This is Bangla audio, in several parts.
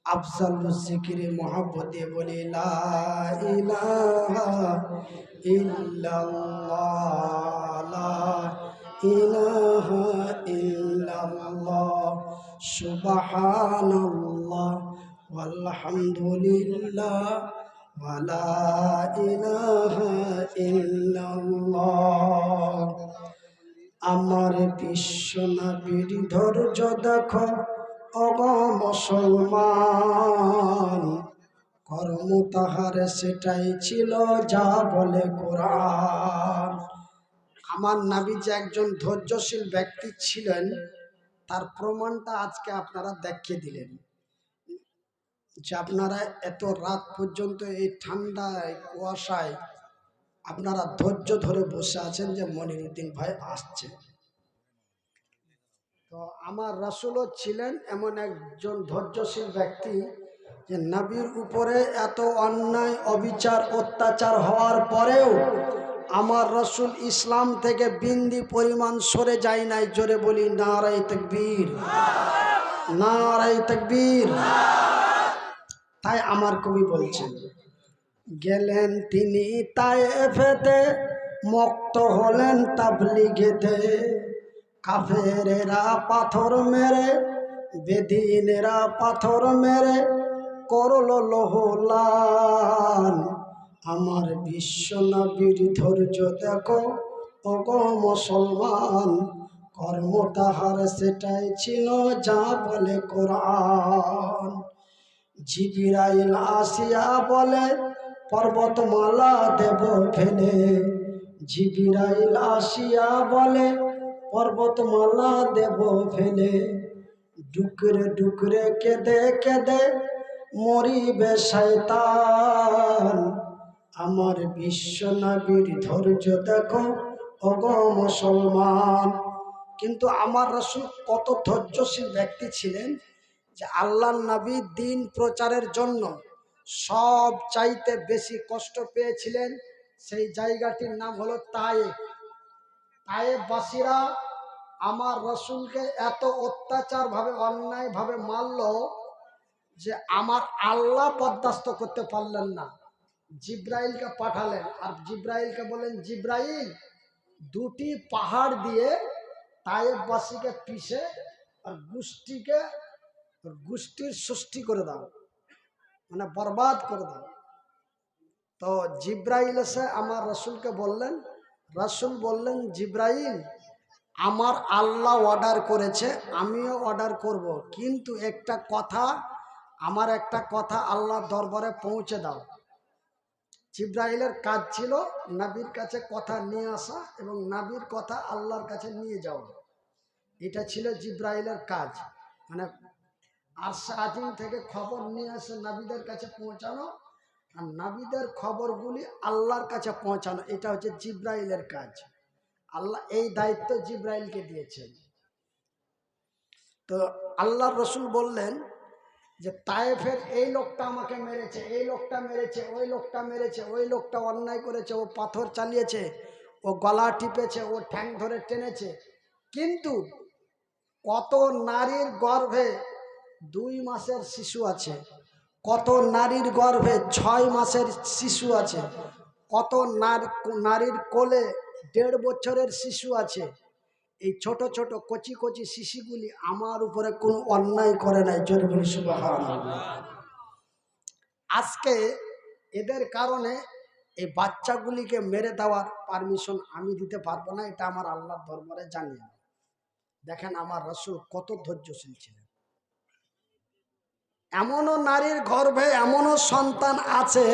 अफजल जिक्र मोहब्बत बोली ला इलाहा इल्लल्लाह ला इलाहा इल्लल्लाह सुबहानल्लाह वल्हम्दुलिल्लाह वला इलाहा इल्लल्लाह। আমার বিশ্ব নবীর ধৈর্য দেখো ওগো মুসলমান, কর্ম তাহার সেটাই ছিল যা বলে কোরআন। আমার নবী যে একজন ধৈর্যশীল ব্যক্তি ছিলেন তার প্রমাণটা আজকে আপনারা দেখিয়ে দিলেন, যে আপনারা এত রাত পর্যন্ত এই ঠান্ডায় কুয়াশায় আপনারা ধৈর্য ধরে বসে আছেন যে মনিরুদ্দিন ভাই আসছে। তো আমার রাসূলও ছিলেন এমন একজন ধৈর্যশীল ব্যক্তি যে নবীর উপরে এত অন্যায় অবিচার অত্যাচার হওয়ার পরেও আমার রাসূল ইসলাম থেকে বিন্দু পরিমাণ সরে যায় নাই। জোরে বলি নারায়ে তাকবীর, নারায়ে তাকবীর। তাই আমার কবি বলছেন, গেলেন তিনি তায়েফেতে, মুক্ত হলেন তাবলীগেতে, কাফেরেরা পাথর মেরে বেদিনেরা পাথর মেরে করলো লোহলান। আমার বিশ্ব নবীর ধৈর্য দেখো ওগো মুসলমান, কর্ম তাহার সেটাই ছিল যা বলে কোরআন। জিবরাইল আসিয়া বলে পর্বতমালা দেব ফেলে, জিবরাইল আসিয়া বলে পর্বতমালা দেব ফেলে, ডুকরে ডুকরে কেঁদে কেঁদে মরিবে শয়তান। আমার বিশ্ব নবীর ধৈর্য দেখো ওগো মুসলমান। কিন্তু আমার রাসূল কত ধৈর্যশীল ব্যক্তি ছিলেন যে আল্লাহর নবী দ্বীন প্রচারের জন্য সব চাইতে বেশি কষ্ট পেয়েছিলেন। সেই জায়গাটির নাম হলো তায়েফ। তায়েফবাসীরা আমার রাসূলকে এত অত্যাচার ভাবে অন্যায় ভাবে মারল যে আমার আল্লাহ বরদাস্ত করতে পারলেন না। জিব্রাইলকে পাঠালেন আর জিব্রাইলকে বলেন, জিব্রাইল দুটি পাহাড় দিয়ে তায়েফবাসীকে পিষে আর গোষ্ঠীর সৃষ্টি করে দাও, মানে বরবাদ করে দাও। তো জিব্রাইল এসে আমার রাসূলকে বললেন, রাসূল বললেন, জিব্রাইল আমার আল্লাহ অর্ডার করেছে, আমিও অর্ডার করব, কিন্তু একটা কথা, আমার একটা কথা আল্লাহর দরবারে পৌঁছে দাও। জিব্রাইলের কাজ ছিল নবীর কাছে কথা নিয়ে আসা এবং নবীর কথা আল্লাহর কাছে নিয়ে যাওয়া। এটা ছিল জিব্রাইলের কাজ, মানে আরশে আজিম থেকে খবর নিয়ে আসে নবীদের কাছে পৌঁছানো আর নবীদের খবরগুলি আল্লাহর কাছে পৌঁছানো। এটা হচ্ছে জিব্রাইলের কাজ। আল্লাহ এই দায়িত্ব জিব্রাইলকে দিয়েছেন। তো আল্লাহর রাসূল বললেন যে তায়েফের এই লোকটা আমাকে মেরেছে, এই লোকটা মেরেছে, ওই লোকটা মেরেছে, ওই লোকটা অন্যায় করেছে, ও পাথর চালিয়েছে, ও গলা টিপেছে, ও ঠ্যাং ধরে টেনেছে। কিন্তু কত নারীর গর্ভে 2 মাসের শিশু আছে, কত নারীর গর্ভে 6 মাসের শিশু আছে, কত নারীর কোলে 1.5 বছরের শিশু আছে। এই ছোট ছোট কচি কচি শিশুগুলি আমার উপরে কোনো অন্যায় করে নাই। জোরে বলি সুবহানাল্লাহ। আজকে এদের কারণে এই বাচ্চাগুলিকে মেরে দেওয়ার পারমিশন আমি দিতে পারবো না, এটা আমার আল্লাহর দরবারে জানিয়ে। দেখেন আমার রাসূল কত ধৈর্যশীল ছিলেন। এমনও নারীর গর্ভে এমনও সন্তান আছে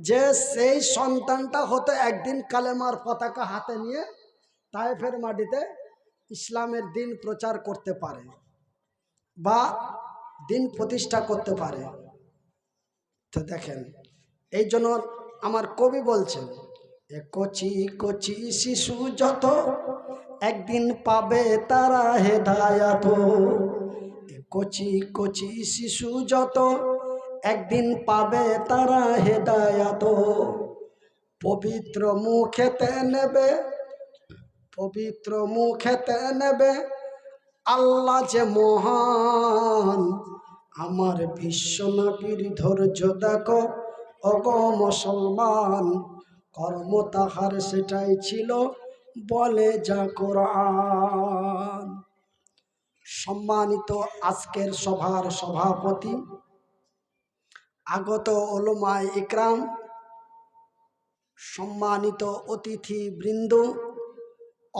যে সেই সন্তানটা হয়তো একদিন কালেমার পতাকা হাতে নিয়ে তায়েফের মাটিতে ইসলামের দিন প্রচার করতে পারে বা দিন প্রতিষ্ঠা করতে পারে। তো দেখেন, এই জন্য আমার কবি বলছেন, এ কচি কচি শিশু যত একদিন পাবে তারা হেদায়াত, এ কচি কচি শিশু যত একদিন পাবে তারা হেদায়াত। পবিত্র মুখেতে নেবে, পবিত্র মুখেতে নেবে আল্লাহ যে মহান, আমার বিশ্বনবীর ধৈর্য দেখো ওগো মুসলমান, কর্ম তাহার সেটাই ছিল বলে যা কোরআন। সম্মানিত আজকের সভার সভাপতি, আগত উলামায়ে ইকরাম, সম্মানিত অতিথি বৃন্দ,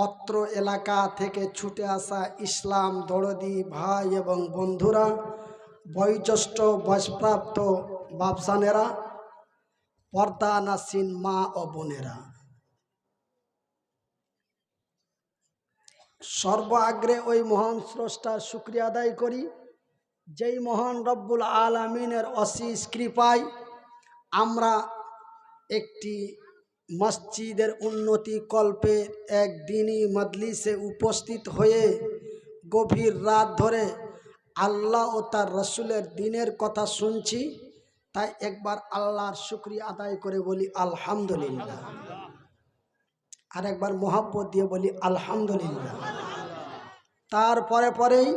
অত্র এলাকা থেকে ছুটে আসা ইসলাম দরদি ভাই এবং বন্ধুরা, বয়োজ্যেষ্ঠ বয়সপ্রাপ্ত বাপসানেরা, পর্দা নাসিন মা ও বোনেরা, সর্বাগ্রে ওই মহান স্রষ্টার শুকরিয়া আদায় করি যেই মহান রব্বুল আলামিনের অশেষ কৃপায় আমরা একটি মসজিদের উন্নতি কল্পে একদিনই মজলিসে উপস্থিত হয়ে গভীর রাত ধরে আল্লাহ ও তার রসুলের দিনের কথা শুনছি। তাই একবার আল্লাহর শুকরিয়া আদায় করে বলি আলহামদুলিল্লাহ, আর একবার মোহাব্বত দিয়ে বলি আলহামদুলিল্লাহ। তারপরে পরেই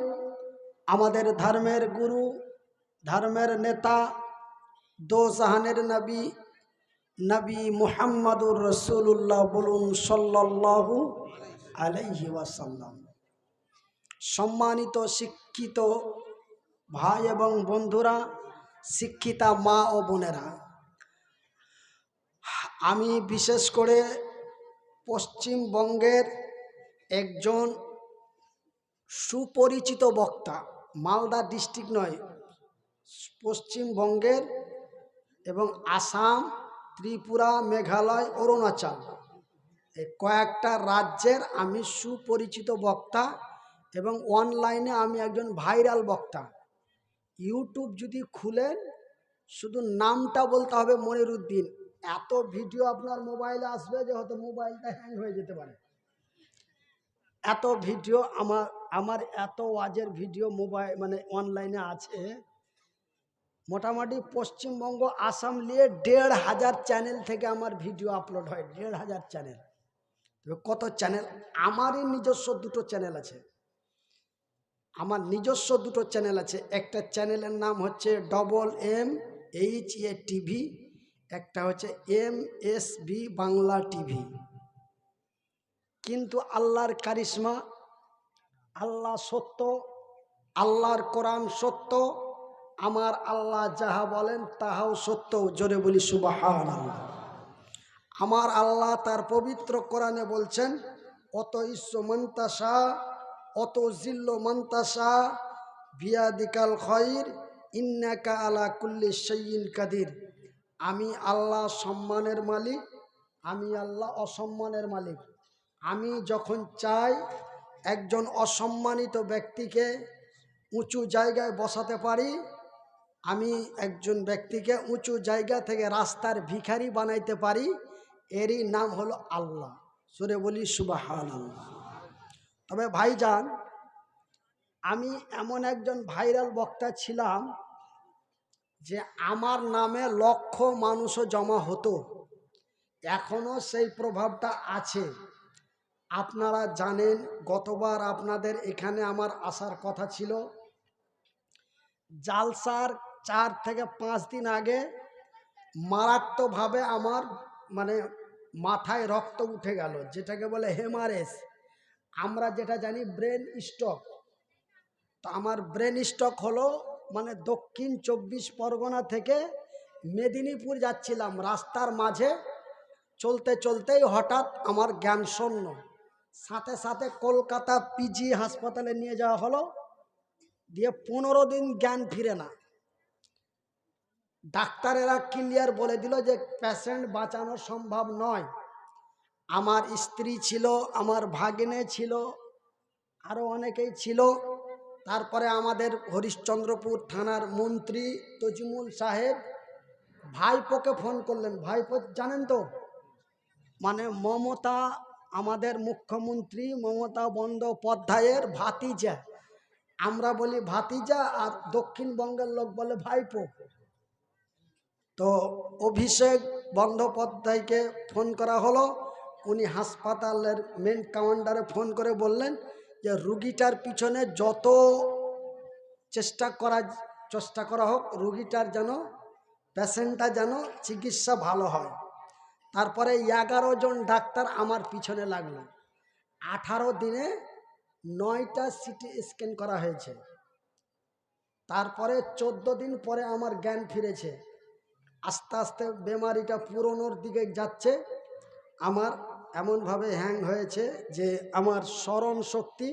আমাদের ধর্মের গুরু, ধর্মের নেতা, দো জাহানের নবী, নবী মুহাম্মদুর রাসূলুল্লাহ বলুন সাল্লাল্লাহু আলাইহি ওয়াসাল্লাম। সম্মানিত শিক্ষিত ভাই এবং বন্ধুরা, শিক্ষিতা মা ও বোনেরা, আমি বিশেষ করে পশ্চিমবঙ্গের একজন সুপরিচিত বক্তা, মালদা ডিস্ট্রিক্ট নয়, পশ্চিমবঙ্গের এবং আসাম, ত্রিপুরা, মেঘালয়, অরুণাচল, এই কয়েকটা রাজ্যের আমি সুপরিচিত বক্তা এবং অনলাইনে আমি একজন ভাইরাল বক্তা। ইউটিউব যদি খুলেন শুধু নামটা বলতে হবে মনিরুদ্দিন, এত ভিডিও আপনার মোবাইলে আসবে যে হয়তো মোবাইলটা হ্যাং হয়ে যেতে পারে। এত ভিডিও আমার এত ওয়াজের ভিডিও মোবাইল মানে অনলাইনে আছে। মোটামুটি পশ্চিমবঙ্গ আসাম নিয়ে ১৫০০ চ্যানেল থেকে আমার ভিডিও আপলোড হয়, ১৫০০ চ্যানেল। কত চ্যানেল? আমারই নিজস্ব দুটো চ্যানেল আছে, আমার নিজস্ব দুটো চ্যানেল আছে। একটা চ্যানেলের নাম হচ্ছে MMHA টিভি, একটা হচ্ছে MSB বাংলা টিভি। কিন্তু আল্লাহর কারিশমা, আল্লাহ সত্য, আল্লাহর কোরআন সত্য, আমার আল্লাহ যাহা বলেন তাহাও সত্য। জোরে বলি সুবহানাল্লাহ। আমার আল্লাহ তার পবিত্র কোরআনে বলছেন, অত ইজ্জু মান্তাসা অত জিল্ল মান্তাসা বিয়াদিকাল খায়র ইন্নাকা আলা কুল্লি শাইইন কাদির। আমি আল্লাহ সম্মানের মালিক, আমি আল্লাহ অসম্মানের মালিক। আমি যখন চাই একজন অসম্মানিত ব্যক্তিকে উঁচু জায়গায় বসাতে পারি, আমি একজন ব্যক্তিকে উঁচু জায়গা থেকে রাস্তার ভিখারি বানাইতে পারি, এরই নাম হলো আল্লাহ। সুরে বলি সুবহানাল্লাহ। তবে ভাইজান, আমি এমন একজন ভাইরাল বক্তা ছিলাম যে আমার নামে লক্ষ মানুষও জমা হতো, এখনো সেই প্রভাবটা আছে। আপনারা জানেন, গতবার আপনাদের এখানে আমার আসার কথা ছিল। জালসার 4 থেকে 5 দিন আগে মারাত্মকভাবে আমার মানে মাথায় রক্ত উঠে গেল, যেটাকে বলে হেমারেজ। আমরা যেটা জানি ব্রেন স্ট্রোক। তো আমার ব্রেন স্ট্রোক হলো, মানে দক্ষিণ 24 পরগনা থেকে মেদিনীপুর যাচ্ছিলাম, রাস্তার মাঝে চলতে চলতেই হঠাৎ আমার জ্ঞান শূন্য। সাথে সাথে কলকাতা পিজি হাসপাতালে নিয়ে যাওয়া হলো, দিয়ে 15 দিন জ্ঞান ফিরে না। ডাক্তারেরা ক্লিয়ার বলে দিল যে পেশেন্ট বাঁচানো সম্ভব নয়। আমার স্ত্রী ছিল, আমার ভাগ্নে ছিল, আরও অনেকেই ছিল। তারপরে আমাদের হরিশ্চন্দ্রপুর থানার মন্ত্রী তজিমুল সাহেব ভাইপোকে ফোন করলেন। ভাইপো জানেন তো, মানে মমতা, আমাদের মুখ্যমন্ত্রী মমতা বন্দ্যোপাধ্যায়ের ভাতিজা। আমরা বলি ভাতিজা, আর দক্ষিণবঙ্গের লোক বলে ভাইপো। তো অভিষেক বন্দ্যোপাধ্যায়কে ফোন করা হলো। উনি হাসপাতালের মেন কমান্ডারে ফোন করে বললেন যে রুগীটার পিছনে যত চেষ্টা করা চেষ্টা করা হোক রুগীটার যেন, পেশেন্টটা যেন চিকিৎসা ভালো হয়। তারপরে 11 জন ডাক্তার আমার পিছনে লাগলো। 18 দিনে 9টা সিটি স্ক্যান করা হয়েছে। তারপরে 14 দিন পরে আমার জ্ঞান ফিরেছে। আস্তে আস্তে বেমারিটা পুরনোর দিকে যাচ্ছে। আমার এমনভাবে হ্যাং হয়েছে যে আমার স্মরণ শক্তি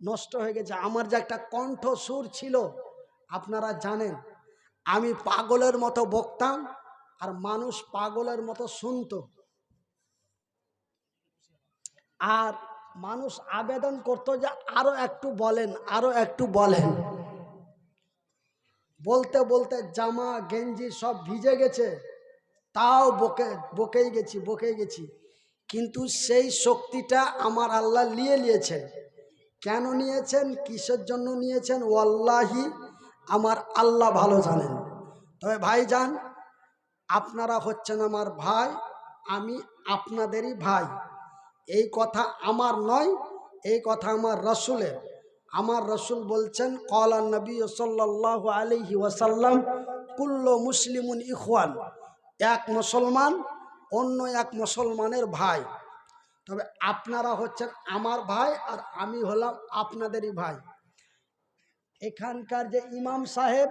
নষ্ট হয়ে গেছে। আমার যে একটা কণ্ঠস্বর ছিল আপনারা জানেন, আমি পাগলের মতো বকতাম আর মানুষ পাগলের মতো শুনতো। আর মানুষ আবেদন করতো যে আরো একটু বলেন, আরো একটু বলেন। বলতে বলতে জামা গেঞ্জি সব ভিজে গেছে, তাও বকেই গেছি। কিন্তু সেই শক্তিটা আমার আল্লাহ নিয়েছেন। কেন নিয়েছেন, কিসের জন্য নিয়েছেন, ওয়াল্লাহি আমার আল্লাহ ভালো জানেন। তবে ভাইজান, আপনারা হচ্ছেন আমার ভাই, আমি আপনাদেরই ভাই। এই কথা আমার নয়, এই কথা আমার রসুলের। আমার রসুল বলছেন, ক্বালা নবী সাল্লাল্লাহু আলাইহি ওয়াসাল্লাম, কুল্লু মুসলিমুন ইখওয়ান, এক মুসলমান অন্য এক মুসলমানের ভাই। তবে আপনারা হচ্ছেন আমার ভাই আর আমি হলাম আপনাদেরই ভাই। এখানকার যে ইমাম সাহেব,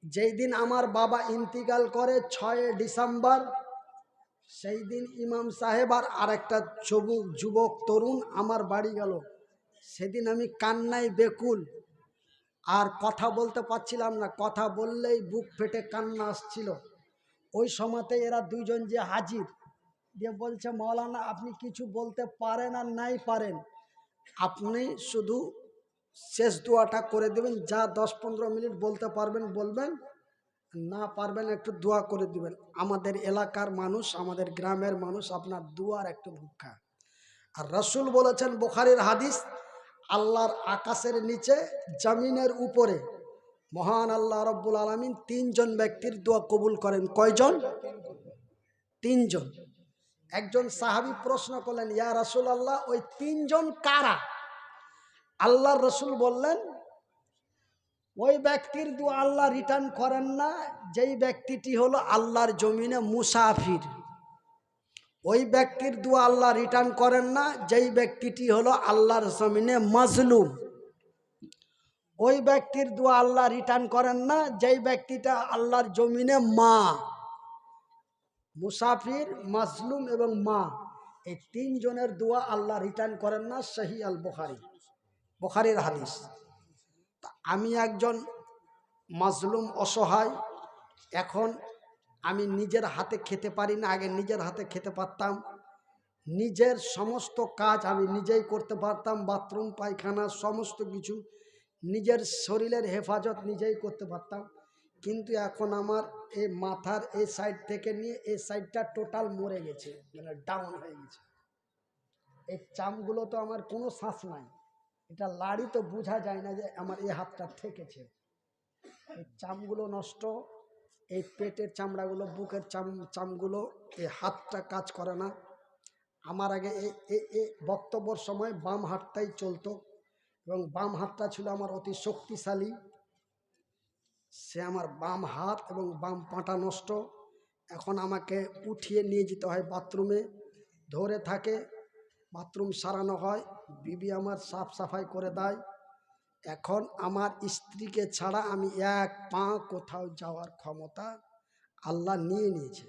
যেই দিন আমার বাবা ইন্তিকাল করে 6 ডিসেম্বর, সেই দিন ইমাম সাহেব আর আরেকটা যুবক তরুণ আমার বাড়ি গেল। সেদিন আমি কান্নায় বেকুল, আর কথা বলতে পারছিলাম না। কথা বললেই বুক ফেটে কান্না আসছিল। ওই সময়তে এরা দুইজন যে হাজির, দিয়ে বলছে, মৌলানা আপনি কিছু বলতে পারেন আর নাই পারেন, আপনি শুধু শেষ দোয়াটা করে দেবেন। যা 10-15 মিনিট বলতে পারবেন বলবেন, না পারবেন একটু দোয়া করে দিবেন। আমাদের এলাকার মানুষ, আমাদের গ্রামের মানুষ আপনার দোয়ার একটু ভিক্ষা। আর রাসূল বলেছেন, বুখারীর হাদিস, আল্লাহর আকাশের নিচে জমিনের উপরে মহান আল্লাহ রব্বুল আলামিন 3 জন ব্যক্তির দোয়া কবুল করেন। কয়জন? 3 জন। একজন সাহাবী প্রশ্ন করলেন, ইয়া রাসূলুল্লাহ, ওই 3 জন কারা? আল্লাহর রাসূল বললেন, ওই ব্যক্তির দোয়া আল্লাহ রিটার্ন করেন না যেই ব্যক্তিটি হলো আল্লাহর জমিনে মুসাফির। ওই ব্যক্তির দোয়া আল্লাহ রিটার্ন করেন না যেই ব্যক্তিটি হলো আল্লাহর জমিনে মাজলুম। ওই ব্যক্তির দোয়া আল্লাহ রিটার্ন করেন না যেই ব্যক্তিটা আল্লাহর জমিনে মা। মুসাফির, মাজলুম এবং মা, এই 3 জনের দোয়া আল্লাহ রিটার্ন করেন না। সহিহ আল বুখারী, বুখারীর হাদিস। আমি একজন মাজলুম, অসহায়। এখন আমি নিজের হাতে খেতে পারি না, আগে নিজের হাতে খেতে পারতাম। নিজের সমস্ত কাজ আমি নিজেই করতে পারতাম, বাথরুম পায়খানা সমস্ত কিছু, নিজের শরীরের হেফাজত নিজেই করতে পারতাম। কিন্তু এখন আমার এই মাথার এই সাইড থেকে নিয়ে এই সাইডটা টোটাল মরে গেছে, মানে ডাউন হয়ে গেছে। এই চামগুলো তো আমার কোনো শ্বাস নাই, এটা লাড়ি তো বোঝা যায় না যে আমার এই হাতটা ঠেকেছে। এই চামগুলো নষ্ট, এই পেটের চামড়াগুলো, বুকের চামগুলো, এই হাতটা কাজ করে না। আমার আগে এই বক্তব্যের সময় বাম হাতটাই চলতো এবং বাম হাতটা ছিল আমার অতি শক্তিশালী। সে আমার বাম হাত এবং বাম পাটা নষ্ট। এখন আমাকে উঠিয়ে নিয়ে যেতে হয় বাথরুমে, ধরে থাকে, বাথরুম সারানো হয়, বিবি আমার সাফ সাফাই করে দেয়। এখন আমার স্ত্রীকে ছাড়া আমি এক পা কোথাও যাওয়ার ক্ষমতা আল্লাহ নিয়েছে।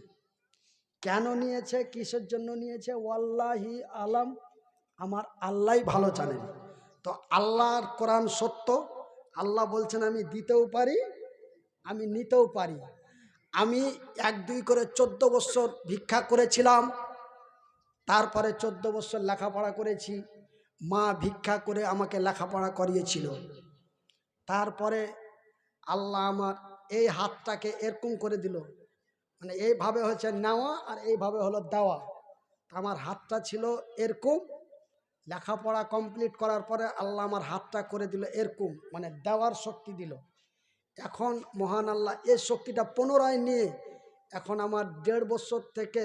কেন নিয়েছে, কিসের জন্য নিয়েছে, ওয়াল্লাহি আলাম, আমার আল্লাহই ভালো জানেন। তো আল্লাহর কোরআন সত্য। আল্লাহ বলছেন আমি দিতেও পারি, আমি নিতেও পারি। আমি 1-2 করে 14 বছর ভিক্ষা করেছিলাম, তারপরে 14 বছর লেখাপড়া করেছি। মা ভিক্ষা করে আমাকে লেখাপড়া করিয়েছিল। তারপরে আল্লাহ আমার এই হাতটাকে এরকম করে দিল, মানে এইভাবে হচ্ছে নেওয়া আর এইভাবে হলো দেওয়া। আমার হাতটা ছিল এরকম, লেখাপড়া কমপ্লিট করার পরে আল্লাহ আমার হাতটা করে দিল এরকম, মানে দেওয়ার শক্তি দিল। এখন মহান আল্লাহ এই শক্তিটা পুনরায় নিয়ে এখন আমার 1.5 বছর থেকে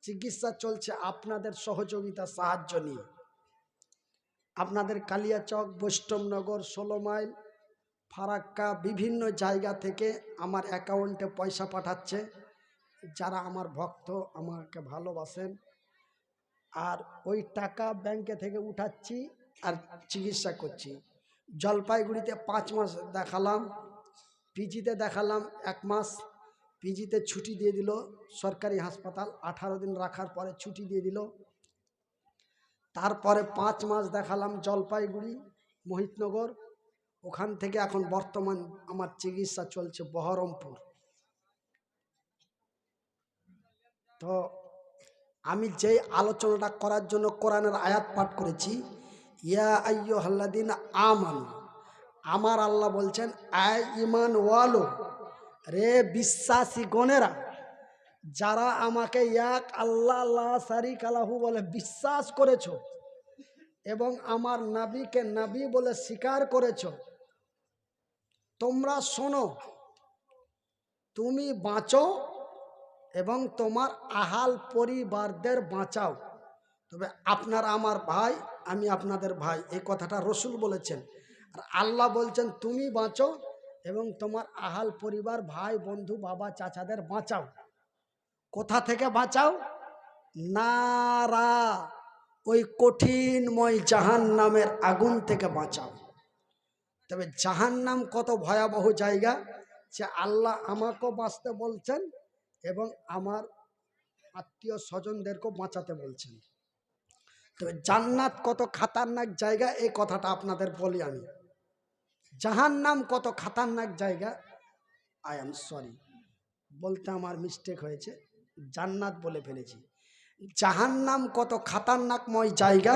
চিকিৎসা চলছে আপনাদের সহযোগিতা সাহায্য নিয়ে। আপনাদের কালিয়াচক, বৈষ্ণবনগর, 16 মাইল ফারাক্কা বিভিন্ন জায়গা থেকে আমার অ্যাকাউন্টে পয়সা পাঠাচ্ছে, যারা আমার ভক্ত, আমাকে ভালোবাসেন। আর ওই টাকা ব্যাংকে থেকে উঠাচ্ছি আর চিকিৎসা করছি। জলপাইগুড়িতে 5 মাস দেখালাম, পিজিতে দেখালাম 1 মাস, পিজিতে ছুটি দিয়ে দিল সরকারি হাসপাতাল, 18 দিন রাখার পরে ছুটি দিয়ে দিল। তারপরে 5 মাস দেখালাম জলপাইগুড়ি মোহিতনগর, ওখান থেকে এখন বর্তমান আমার চিকিৎসা চলছে বহরমপুর। তো আমি যেই আলোচনাটা করার জন্য কোরআনের আয়াত পাঠ করেছি, ইয়া আইয়ুহাল্লাযীনা আমানু, আমার আল্লাহ বলছেন আয় ঈমান ওয়ালো, রে বিশ্বাসী গণেরা, যারা আমাকে এক আল্লাহ লা শারীকা লাহু বলে বিশ্বাস করেছো এবং আমার নবীকে নবী বলে স্বীকার করেছো, তোমরা শোনো, তুমি বাঁচো এবং তোমার আহাল পরিবারদের বাঁচাও। তবে আপনারা আমার ভাই, আমি আপনাদের ভাই, এই কথাটা রসুল বলেছেন। আর আল্লাহ বলছেন তুমি বাঁচো এবং তোমার আহাল পরিবার, ভাই বন্ধু বাবা চাচাদের বাঁচাও। কোথা থেকে বাঁচাও? নারা, ওই কঠিনময় জাহান্নামের আগুন থেকে বাঁচাও। তবে জাহান্নাম কত ভয়াবহ জায়গা, যে আল্লাহ আমাকেও বাঁচতে বলছেন এবং আমার আত্মীয় স্বজনদেরকেও বাঁচাতে বলছেন। তবে জান্নাত কত খাতারনাক জায়গা, এই কথাটা আপনাদের বলি আমি। জাহান্নাম কত খাতারনাক জায়গা, আই এম সরি, বলতে আমার মিস্টেক হয়েছে, জান্নাত বলে ফেলেছি। জাহান্নাম কত খাতারনাকময় জায়গা,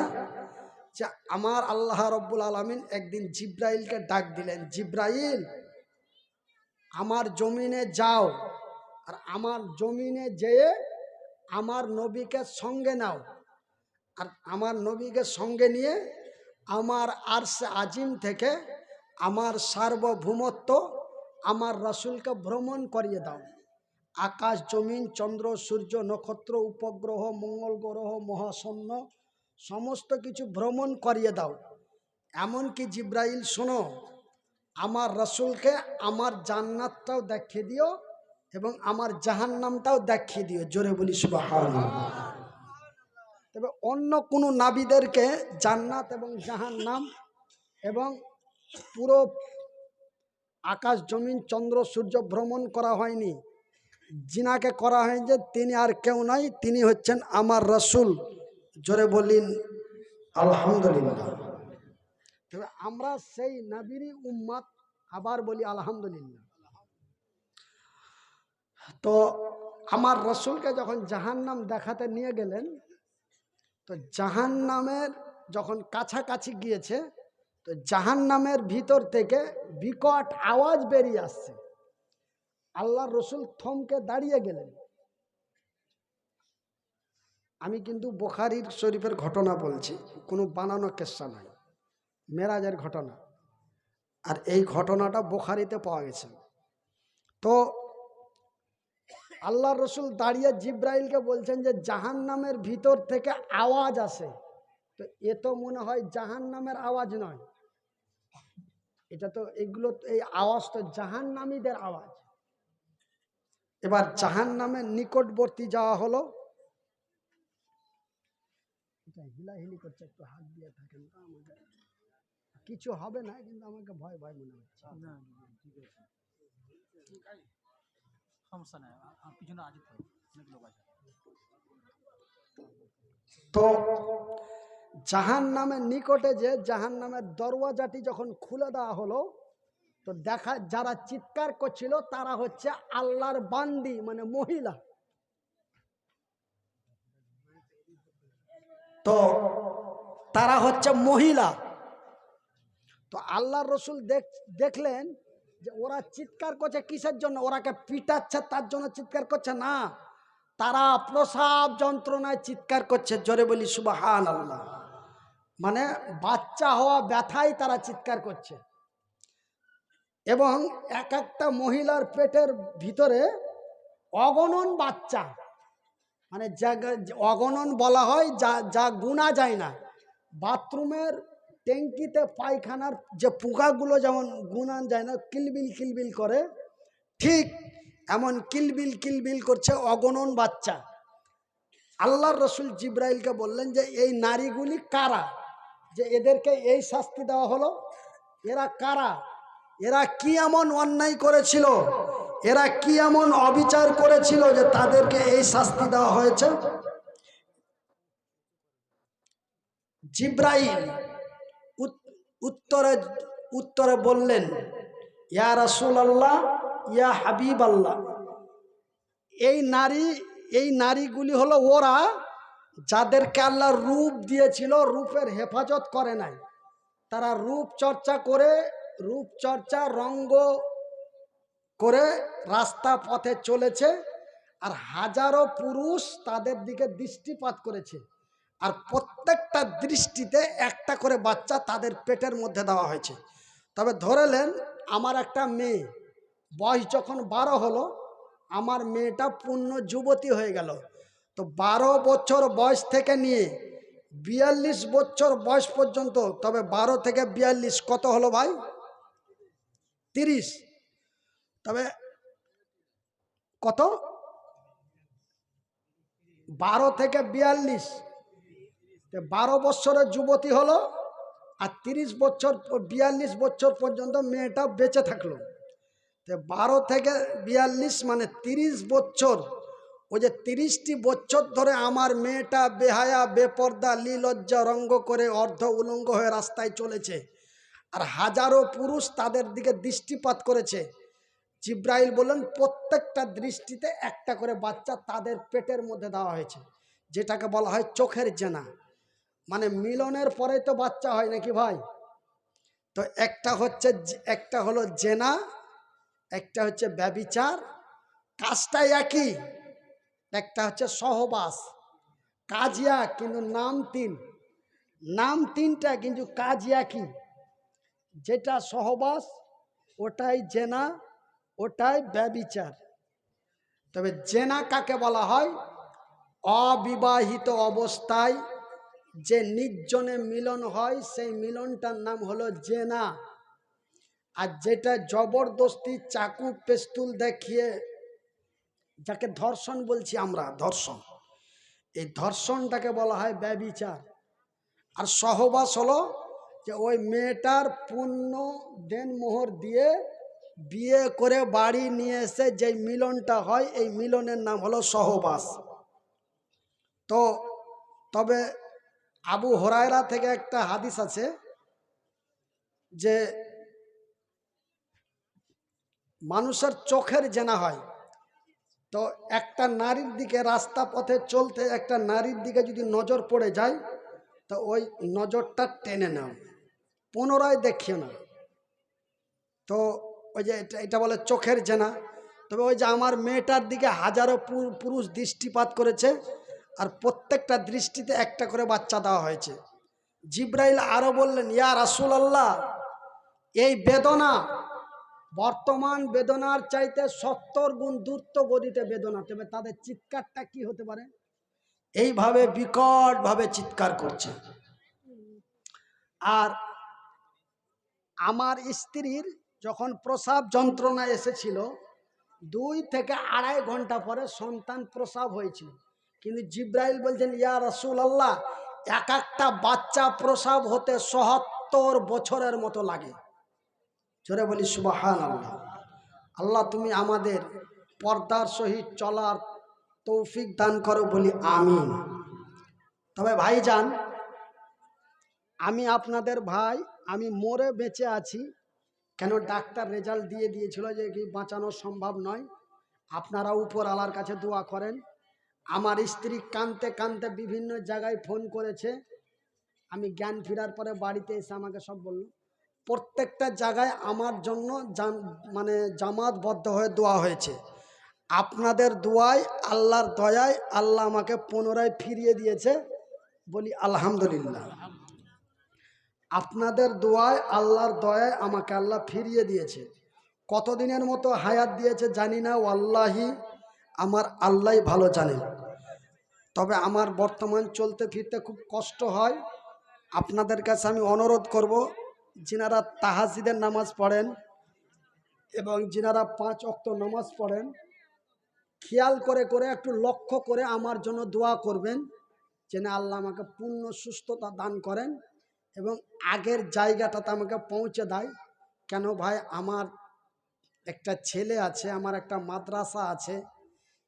যে আমার আল্লাহ রব্বুল আলামিন একদিন জিব্রাইলকে ডাক দিলেন, জিব্রাইল আমার জমিনে যাও, আর আমার জমিনে যেয়ে আমার নবীকে সঙ্গে নাও, আর আমার নবীকে সঙ্গে নিয়ে আমার আরশে আজিম থেকে আমার সার্বভৌমত্ব আমার রাসূলকে ভ্রমণ করিয়ে দাও। আকাশ জমিন চন্দ্র সূর্য নক্ষত্র উপগ্রহ মঙ্গল গ্রহ মহাশূন্য সমস্ত কিছু ভ্রমণ করিয়ে দাও। এমনকি জিব্রাইল শোনো, আমার রাসূলকে আমার জান্নাতটাও দেখিয়ে দিও এবং আমার জাহান্নামটাও দেখিয়ে দিও। জোরে বলি সুবহানাল্লাহ। তবে অন্য কোনো নাবিদেরকে জান্নাত এবং জাহান্নাম এবং পুরো আকাশ জমিন চন্দ্র সূর্য ভ্রমণ করা হয়নি। জিনাকে করা হয় যে তিনি আর কেউ নয়, তিনি হচ্ছেন আমার রাসূল। জোরে বলিন আলহামদুলিল্লাহ। তবে আমরা সেই নবীরই উম্মত, আবার বলি আলহামদুলিল্লাহ। তো আমার রাসূলকে যখন জাহান্নাম দেখাতে নিয়ে গেলেন, তো জাহান্নামের যখন কাছাকাছি গিয়েছে, তো জাহান্নামের ভিতর থেকে বিকট আওয়াজ বেরিয়ে আসছে। আল্লাহর রাসূল থমকে দাঁড়িয়ে গেলেন। আমি কিন্তু বুখারীর শরীফের ঘটনা বলছি, কোনো বানানো কিস্সা নয়, মেরাজের ঘটনা। আর এই ঘটনাটা বুখারীতে পাওয়া গেছে। তো আল্লাহর রাসূল দাঁড়িয়ে জিব্রাইলকে বলছেন যে জাহান্নামের ভিতর থেকে আওয়াজ আসে। তো এ তো মনে হয় জাহান্নামের আওয়াজ নয়, এটা তো এগুলো, এই আওয়াজ তো জাহান্নামীদের আওয়াজ। এবার জাহান্নামের নিকটবর্তী যাওয়া হলো। এটা হিলাহিলি করছে, একটু হাত দিয়ে থাকেন তো, আমাকে কিছু হবে না, কিন্তু আমাকে ভয় ভয় মনে হচ্ছে। না ঠিক আছে, সমস্যা নাই, পিছনে আছে তো অনেক লোক আছে। তো জাহান্নামের নিকটে যে জাহান্নামের দরওয়াজাটি যখন খুলে দেওয়া হলো, তো দেখা যারা চিৎকার করছিল তারা হচ্ছে আল্লাহর বান্দি, মানে মহিলা। তো তারা হচ্ছে মহিলা। তো আল্লাহর রাসূল দেখলেন যে ওরা চিৎকার করছে কিসের জন্য, ওরাকে পিটাচ্ছে তার জন্য চিৎকার করছে না, তারা প্রসাব যন্ত্রণায় চিৎকার করছে। জোরে বলি সুবহানাল্লাহ। মানে বাচ্চা হওয়া ব্যথায় তারা চিৎকার করছে। এবং এক একটা মহিলার পেটের ভিতরে অগণন বাচ্চা, মানে যা অগণন বলা হয়, যা যা গুণা যায় না। বাথরুমের ট্যাঙ্কিতে পায়খানার যে পোকাগুলো যেমন গুনান যায় না, কিলবিল কিলবিল করে, ঠিক এমন কিলবিল কিলবিল করছে অগণন বাচ্চা। আল্লাহর রসুল জিব্রাইলকে বললেন যে এই নারীগুলি কারা, যে এদেরকে এই শাস্তি দেওয়া হলো, এরা কারা, এরা কি এমন অন্যায় করেছিল, এরা কি এমন অবিচার করেছিল যে তাদেরকে এই শাস্তি দেওয়া হয়েছে। জিব্রাইল উত্তরে উত্তরে বললেন, ইয়া রাসূলুল্লাহ, ইয়া হাবিবাল্লাহ, এই নারীগুলি হলো ওরা যাদেরকে আল্লাহ রূপ দিয়েছিল, রূপের হেফাজত করে নাই। তারা রূপচর্চা রঙ্গ করে রাস্তা পথে চলেছে, আর হাজারো পুরুষ তাদের দিকে দৃষ্টিপাত করেছে, আর প্রত্যেকটা দৃষ্টিতে একটা করে বাচ্চা তাদের পেটের মধ্যে দেওয়া হয়েছে। তবে ধরেলেন আমার একটা মেয়ে, বয়স যখন 12 হলো, আমার মেয়েটা পূর্ণ যুবতী হয়ে গেল, তো 12 বছর বয়স থেকে নিয়ে 42 বছর বয়স পর্যন্ত, তবে 12 থেকে 42 কত হলো ভাই? 30। তবে কত? 12 থেকে 42, 12 বছরের যুবতী হলো, আর 30 বছর 42 বছর পর্যন্ত মেয়েটা বেঁচে থাকলো। তো 12 থেকে 42 মানে 30 বছর। ওই যে 30টি বছর ধরে আমার মেয়েটা বেহায়া বেপর্দা লীলজ্জা রঙ্গ করে অর্ধ উলঙ্গ হয়ে রাস্তায় চলেছে, আর হাজারো পুরুষ তাদের দিকে দৃষ্টিপাত করেছে। জিব্রাইল বললেন প্রত্যেকটা দৃষ্টিতে একটা করে বাচ্চা তাদের পেটের মধ্যে দেওয়া হয়েছে, যেটাকে বলা হয় চোখের জেনা। মানে মিলনের পরে তো বাচ্চা হয় নাকি ভাই? তো একটা হলো জেনা, একটা হচ্ছে ব্যভিচার, কাজটা একই। একটা হচ্ছে সহবাস, কাজ এক কিন্তু নাম তিনটা কিন্তু কাজ একই। যেটা সহবাস ওটাই জেনা, ওটাই ব্যভিচার। তবে জেনা কাকে বলা হয়? অবিবাহিত অবস্থায় যে নির্জনে মিলন হয়, সেই মিলনটার নাম হলো জেনা। আর যেটা জবরদস্তি চাকু পেস্তুল দেখিয়ে, যাকে ধর্ষণ বলছি আমরা, ধর্ষণ, এই ধর্ষণটাকে বলা হয় ব্যভিচার। আর সহবাস হলো যে ওই মেয়েটার পূর্ণ দেনমোহর দিয়ে বিয়ে করে বাড়ি নিয়ে এসে যে মিলনটা হয়, এই মিলনের নাম হলো সহবাস। তবে আবু হুরায়রা থেকে একটা হাদিস আছে যে মানুষের চোখের জেনা হয়। তো একটা নারীর দিকে রাস্তা পথে চলতে একটা নারীর দিকে যদি নজর পড়ে যায়, তো ওই নজরটা টেনে নাও, পুনরায় দেখিও না। তো ওই যে এটা বলে চোখের জেনা। তবে ওই যে আমার মেয়েটার দিকে হাজারো পুরুষ দৃষ্টিপাত করেছে, আর প্রত্যেকটা দৃষ্টিতে একটা করে বাচ্চা দেওয়া হয়েছে। জিব্রাইল আরো বললেন, ইয়া রাসূলুল্লাহ, এই বেদনা বর্তমান বেদনার চাইতে 70 গুণ দ্রুত গতিতে বেদনা। তবে তাদের চিৎকারটা কি হতে পারে? এইভাবে বিকট ভাবে চিৎকার করছে। আর আমার স্ত্রীর যখন প্রসব যন্ত্রণা এসেছিল, 2 থেকে 2.5 ঘন্টা পরে সন্তান প্রসব হয়েছিল। কিন্তু জিব্রাইল বলছেন, ইয়া রাসূলুল্লাহ, এক একটা বাচ্চা প্রসব হতে ৭০ বছরের মতো লাগে। জোরে বলি সুবহানাল্লাহ। আল্লাহ তুমি আমাদের পর্দার সহিত চলার তৌফিক দান করো, বলি আমিন। তবে ভাইজান, আমি আপনাদের ভাই, আমি মরে বেঁচে আছি কেন? ডাক্তার রেজাল্ট দিয়ে দিয়েছিল যে কি বাঁচানো সম্ভব নয়। আপনারা উপর আল্লাহর কাছে দোয়া করেন। আমার স্ত্রী কাঁদতে কাঁদতে বিভিন্ন জায়গায় ফোন করেছে। আমি জ্ঞান ফেরার পরে বাড়িতে এসে আমাকে সব বলল। প্রত্যেকটা জায়গায় আমার জন্য মানে জামাতবদ্ধ হয়ে দোয়া হয়েছে। আপনাদের দোয়ায়, আল্লাহর দয়ায় আল্লাহ আমাকে পুনরায় ফিরিয়ে দিয়েছে, বলি আলহামদুলিল্লাহ। আপনাদের দোয়ায়, আল্লাহর দয়ায় আমাকে আল্লাহ ফিরিয়ে দিয়েছে। কতদিনের মতো হায়াত দিয়েছে জানি না, ওয়াল্লাহি আমার আল্লাহই ভালো জানেন। তবে আমার বর্তমান চলতে ফিরতে খুব কষ্ট হয়। আপনাদের কাছে আমি অনুরোধ করব, যিনারা তাহাজ্জুদের নামাজ পড়েন এবং যিনারা 5 ওয়াক্ত নামাজ পড়েন, খেয়াল করে করে একটু লক্ষ্য করে আমার জন্য দোয়া করবেন, যেন আল্লাহ আমাকে পূর্ণ সুস্থতা দান করেন এবং আগের জায়গাটাতে আমাকে পৌঁছে দেয়। কেন ভাই, আমার একটা ছেলে আছে, আমার একটা মাদ্রাসা আছে,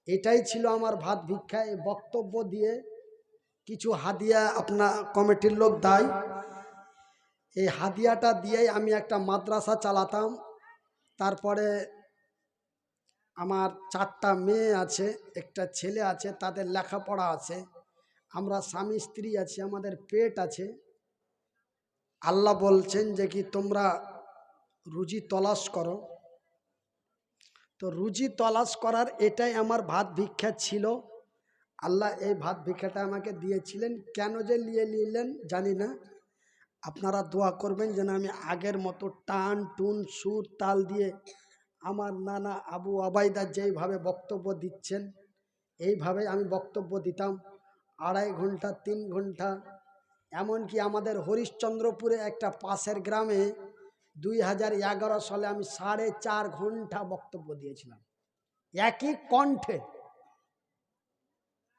এটাই ছিল আমার ভাত ভিক্ষা। এই বক্তব্য দিয়ে কিছু হাদিয়া আপনার কমিটির লোক দেয়, এই হাদিয়াটা দিয়েই আমি একটা মাদ্রাসা চালাতাম। তারপরে আমার 4টা মেয়ে আছে, একটা ছেলে আছে, তাদের লেখাপড়া আছে, আমরা স্বামী স্ত্রী আছি, আমাদের পেট আছে। আল্লাহ বলছেন যে কি তোমরা রুজি তলাশ করো, তো রুজি তলাশ করার এটাই আমার ভাত ভিক্ষা ছিল। আল্লাহ এই ভাত ভিক্ষাটা আমাকে দিয়েছিলেন, কেন যে নিলেন জানি না। আপনারা দোয়া করবেন যেন আমি আগের মতো টান টুন সুর তাল দিয়ে আমার নানা আবু আবাইদা যেইভাবে বক্তব্য দিচ্ছেন এইভাবে আমি বক্তব্য দিতাম 2.5 ঘন্টা 3 ঘন্টা। এমনকি আমাদের হরিশ্চন্দ্রপুরে একটা পাশের গ্রামে 2011 সালে আমি 4.5 ঘন্টা বক্তব্য দিয়েছিলাম, একই কণ্ঠে,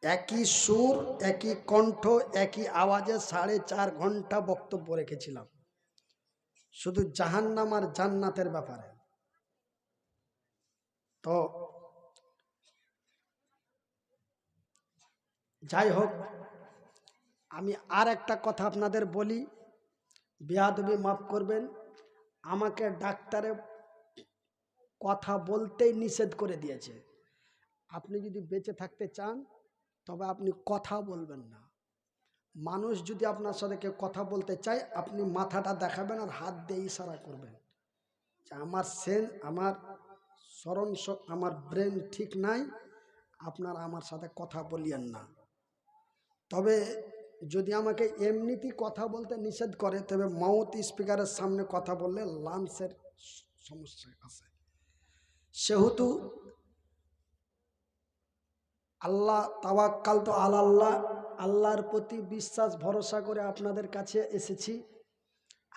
একই সুর, একই কণ্ঠ, একই আওয়াজে 4.5 ঘন্টা বক্তব্য রেখেছিলাম, শুধু জাহান্নাম আর জান্নাতের ব্যাপারে। তো যাই হোক, আমি আর একটা কথা আপনাদের বলি, বেয়াদবি মাফ করবেন, আমাকে ডাক্তারে কথা বলতেই নিষেধ করে দিয়েছে। আপনি যদি বেঁচে থাকতে চান তবে আপনি কথা বলবেন না। মানুষ যদি আপনার সাথে কেউ কথা বলতে চায়, আপনি মাথাটা দেখাবেন আর হাত দিয়ে ইশারা করবেন যে আমার আমার স্মরণ, আমার ব্রেন ঠিক নাই, আপনারা আমার সাথে কথা বলিয়েন না। তবে যদি আমাকে এমনিতেই কথা বলতে নিষেধ করে, তবে মাউথ স্পিকারের সামনে কথা বললে লাংসের সমস্যা আছে। সেহেতু আল্লাহ তাওয়াক্কাল তো আল্লাহ, আল্লাহর প্রতি বিশ্বাস ভরসা করে আপনাদের কাছে এসেছি।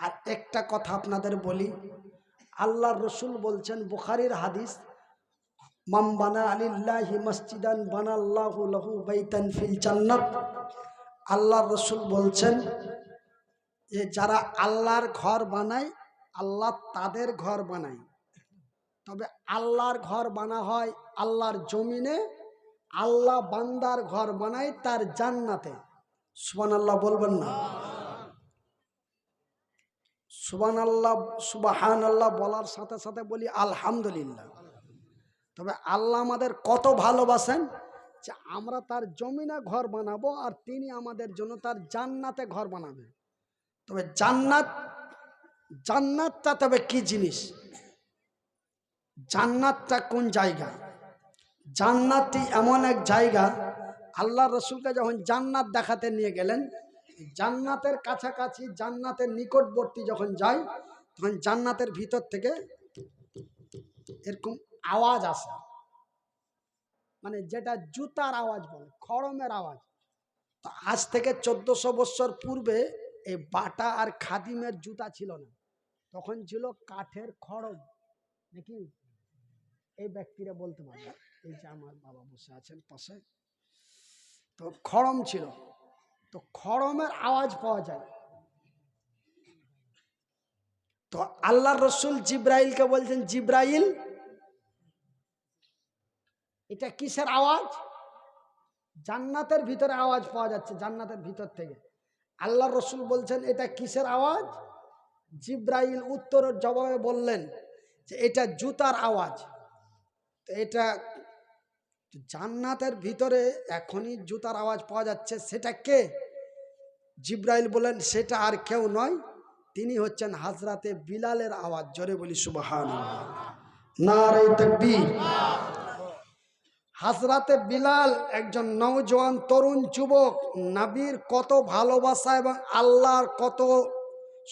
আর একটা কথা আপনাদের বলি, আল্লাহর রসুল বলছেন, বুখারীর হাদিস, মান বানা আলিল্লাহি মসজিদান বানাল্লাহু লাহু বাইতান ফিল জান্নাত। আল্লাহর রসুল বলছেন যে যারা আল্লাহর ঘর বানায়, আল্লাহ তাদের ঘর বানায়। তবে আল্লাহর ঘর বানা হয় আল্লাহর জমিনে, আল্লাহ বান্দার ঘর বানায় তার জান্নাতে। সুবহানাল্লাহ বলবেন না? সুবহানাল্লাহ, সুবহানাল্লাহ বলার সাথে সাথে বলি আলহামদুলিল্লাহ। তবে আল্লাহ আমাদের কত ভালোবাসেন যে আমরা তার জমিনে ঘর বানাবো আর তিনি আমাদের জন্য তার জান্নাতে ঘর বানাবেন। তবে জান্নাতটা তবে কি জিনিস, জান্নাতটা কোন জায়গা? জান্নাতটি এমন এক জায়গা, আল্লাহ রসুলকে যখন জান্নাত দেখাতে নিয়ে গেলেন, জান্নাতের কাছাকাছি, জান্নাতের নিকটবর্তী যখন যাই, তখন জান্নাতের ভিতর থেকে এরকম আওয়াজ আসে, মানে যেটা জুতার আওয়াজ বলে, খড়মের আওয়াজ। তো আজ থেকে 1400 বছর পূর্বে এই বাটা আর খাদিমের জুতা ছিল না, তখন ছিল কাঠের খড়ম। নাকি এই ব্যক্তিরা বলতে পারবে, এই যে আমার বাবা বসে আছেন পাশে, তো খড়ম ছিল, তো খড়মের আওয়াজ পাওয়া যায়। তো আল্লাহর রসুল জিব্রাইলকে বলছেন, জিব্রাইল এটা কিসের আওয়াজ? জান্নাতের ভিতরে আওয়াজ পাওয়া যাচ্ছে, জান্নাতের ভিতর থেকে। আল্লাহর রসুল বলছেন এটা কিসের আওয়াজ? জিব্রাইল উত্তরের জবাবে বললেন যে এটা জুতার আওয়াজ। তো এটা জান্নাতের ভিতরে এখনই জুতার আওয়াজ পাওয়া যাচ্ছে, সেটা কে? জিব্রাইল বলেন সেটা আর কেউ নয়, তিনি হচ্ছেন হাজরাতে বিলালের আওয়াজ। জোরে বলি সুবহানাল্লাহ, নারে তাকবীর। হাজরাতে বিলাল একজন নওজোয়ান তরুণ যুবক, নবীর কত ভালোবাসা এবং আল্লাহর কত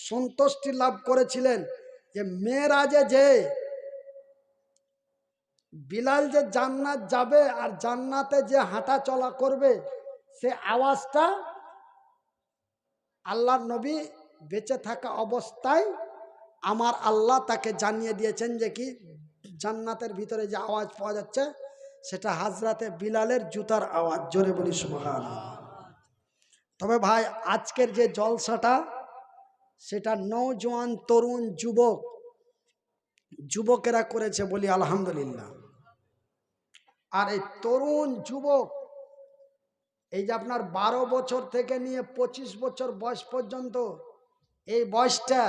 সন্তুষ্টি লাভ করেছিলেন যে মেরাজে যে বিলাল যে জান্নাত যাবে আর জান্নাতে যে হাঁটা চলা করবে, সে আওয়াজটা আল্লাহর নবী বেঁচে থাকা অবস্থায় আমার আল্লাহ তাকে জানিয়ে দিয়েছেন যে কি জান্নাতের ভিতরে যে আওয়াজ পাওয়া যাচ্ছে সেটা হাজরাতে বিলালের জুতার আওয়াজ। জোরে বলি সুবহানাল্লাহ। তবে ভাই আজকের যে জলসাটা সেটা নওজোয়ান তরুণ যুবকেরা করেছে, বলি আলহামদুলিল্লাহ। আর এই তরুণ যুবক, এই যে আপনার 12 বছর থেকে নিয়ে 25 বছর বয়স পর্যন্ত, এই বয়সটা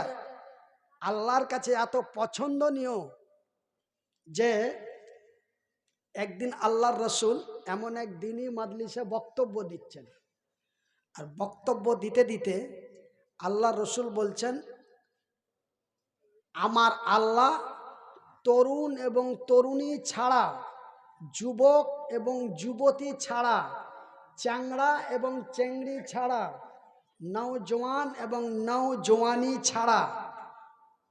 আল্লাহর কাছে এত পছন্দনীয় যে একদিন আল্লাহর রসুল এমন এক দিনই মাজলিসে বক্তব্য দিচ্ছেন। আর বক্তব্য দিতে দিতে আল্লাহর রসুল বলছেন, আমার আল্লাহ তরুণ এবং তরুণী ছাড়া, যুবক এবং যুবতী ছাড়া, চ্যাংড়া এবং চেংড়ি ছাড়া, নওজোয়ান এবং নওজোয়ানি ছাড়া,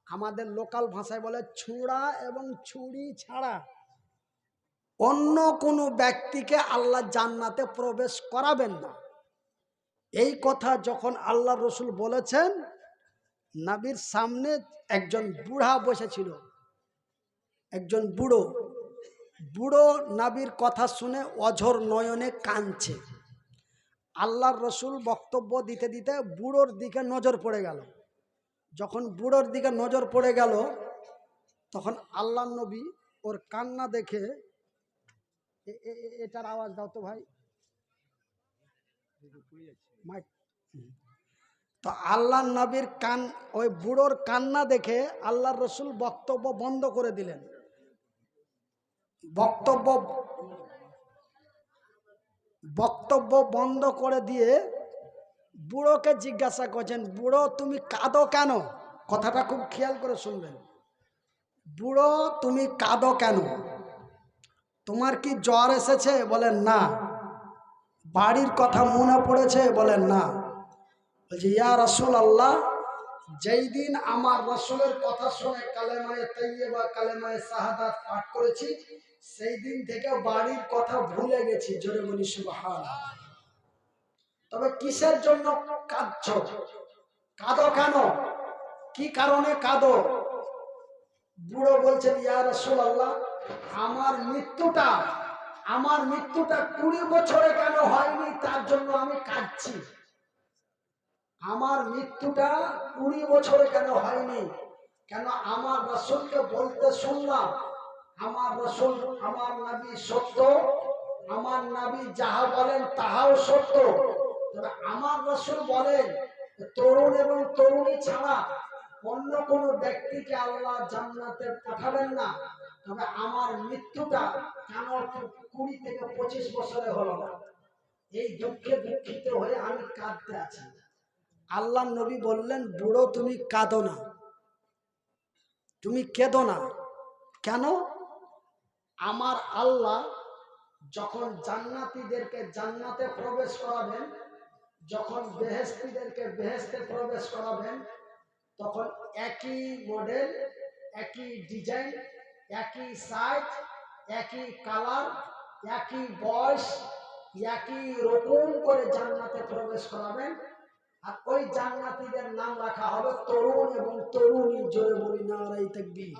আমাদের লোকাল ভাষায় বলে ছুঁড়া এবং ছুরি ছাড়া অন্য কোনো ব্যক্তিকে আল্লাহ জান্নাতে প্রবেশ করাবেন না। এই কথা যখন আল্লাহ রসুল বলেছেন, নবীর সামনে একজন বুড়া বসেছিল, একজন বুড়ো নবীর কথা শুনে অঝোর নয়নে কাঁদছে। আল্লাহর রসুল বক্তব্য দিতে দিতে বুড়োর দিকে নজর পড়ে গেল। যখন বুড়োর দিকে নজর পড়ে গেল তখন আল্লাহর নবী ওর কান্না দেখে, এটার আওয়াজ দাও তো ভাই, তো আল্লাহর নবীর ওই বুড়োর কান্না দেখে আল্লাহর রসুল বক্তব্য বন্ধ করে দিলেন। বক্তব্য বন্ধ করে দিয়ে বুড়োকে জিজ্ঞাসা করছেন, বুড়ো তুমি কাঁদো কেন? কথাটা খুব খেয়াল করে শুনবেন। বুড়ো তুমি কাঁদো কেন? তোমার কি জ্বর এসেছে? বলেন না। বাড়ির কথা মনে পড়েছে? বলেন না। বলছি, ইয়া রাসূলুল্লাহ, যেই দিন আমার রাসূলের কথা শুনে কালেমায়ে তাইয়্যিবা কালেমায়ে শাহাদাত পাঠ করেছি সেই দিন থেকে বাড়ির কথা ভুলে গেছি। জোরে বলি সুবহানাল্লাহ। তবে কিসের জন্য কাঁদছো? কাঁদো কেন? কি কারণে কাঁদো? বুড়ো বলছেন, ইয়া রাসূলুল্লাহ, আমার মৃত্যুটা 20 বছরে কেন হয়নি তার জন্য আমি কাঁদছি। আমার মৃত্যুটা 20 বছরে কেন হয়নি? কেন আমার রাসূলকে বলতে শুনলাম, আমার রাসূল, আমার নবী সত্য, আমার নবী যাহা বলেন তাহাও সত্য। তবে আমার রাসূল বলেন তরুণ এবং তরুণী ছাড়া অন্য কোনো ব্যক্তিকে আল্লাহ জান্নাতে পাঠাবেন না। তবে আমার মৃত্যুটা কেন 20 থেকে 25 বছরে হলো না, এই দুঃখে দুঃখিত হয়ে আমি কাঁদতে আছি। আল্লাহ নবী বললেন, বুড়ো তুমি কাঁদো না, তুমি কেঁদো না। কেন? আমার আল্লাহ যখন জান্নাতীদেরকে জান্নাতে প্রবেশ করাবেন, যখন বেহেশতীদেরকে বেহেশতে প্রবেশ করাবেন, তখন একই মডেল, একই ডিজাইন, একই সাইজ, একই কালার, একই বয়স, একই রকম করে জান্নাতে প্রবেশ করাবেন। আর ওই জান্নাতীদের নাম রাখা হবে তরুণ এবং তরুণী। জোরে বলি নারায়ে তাকবীর,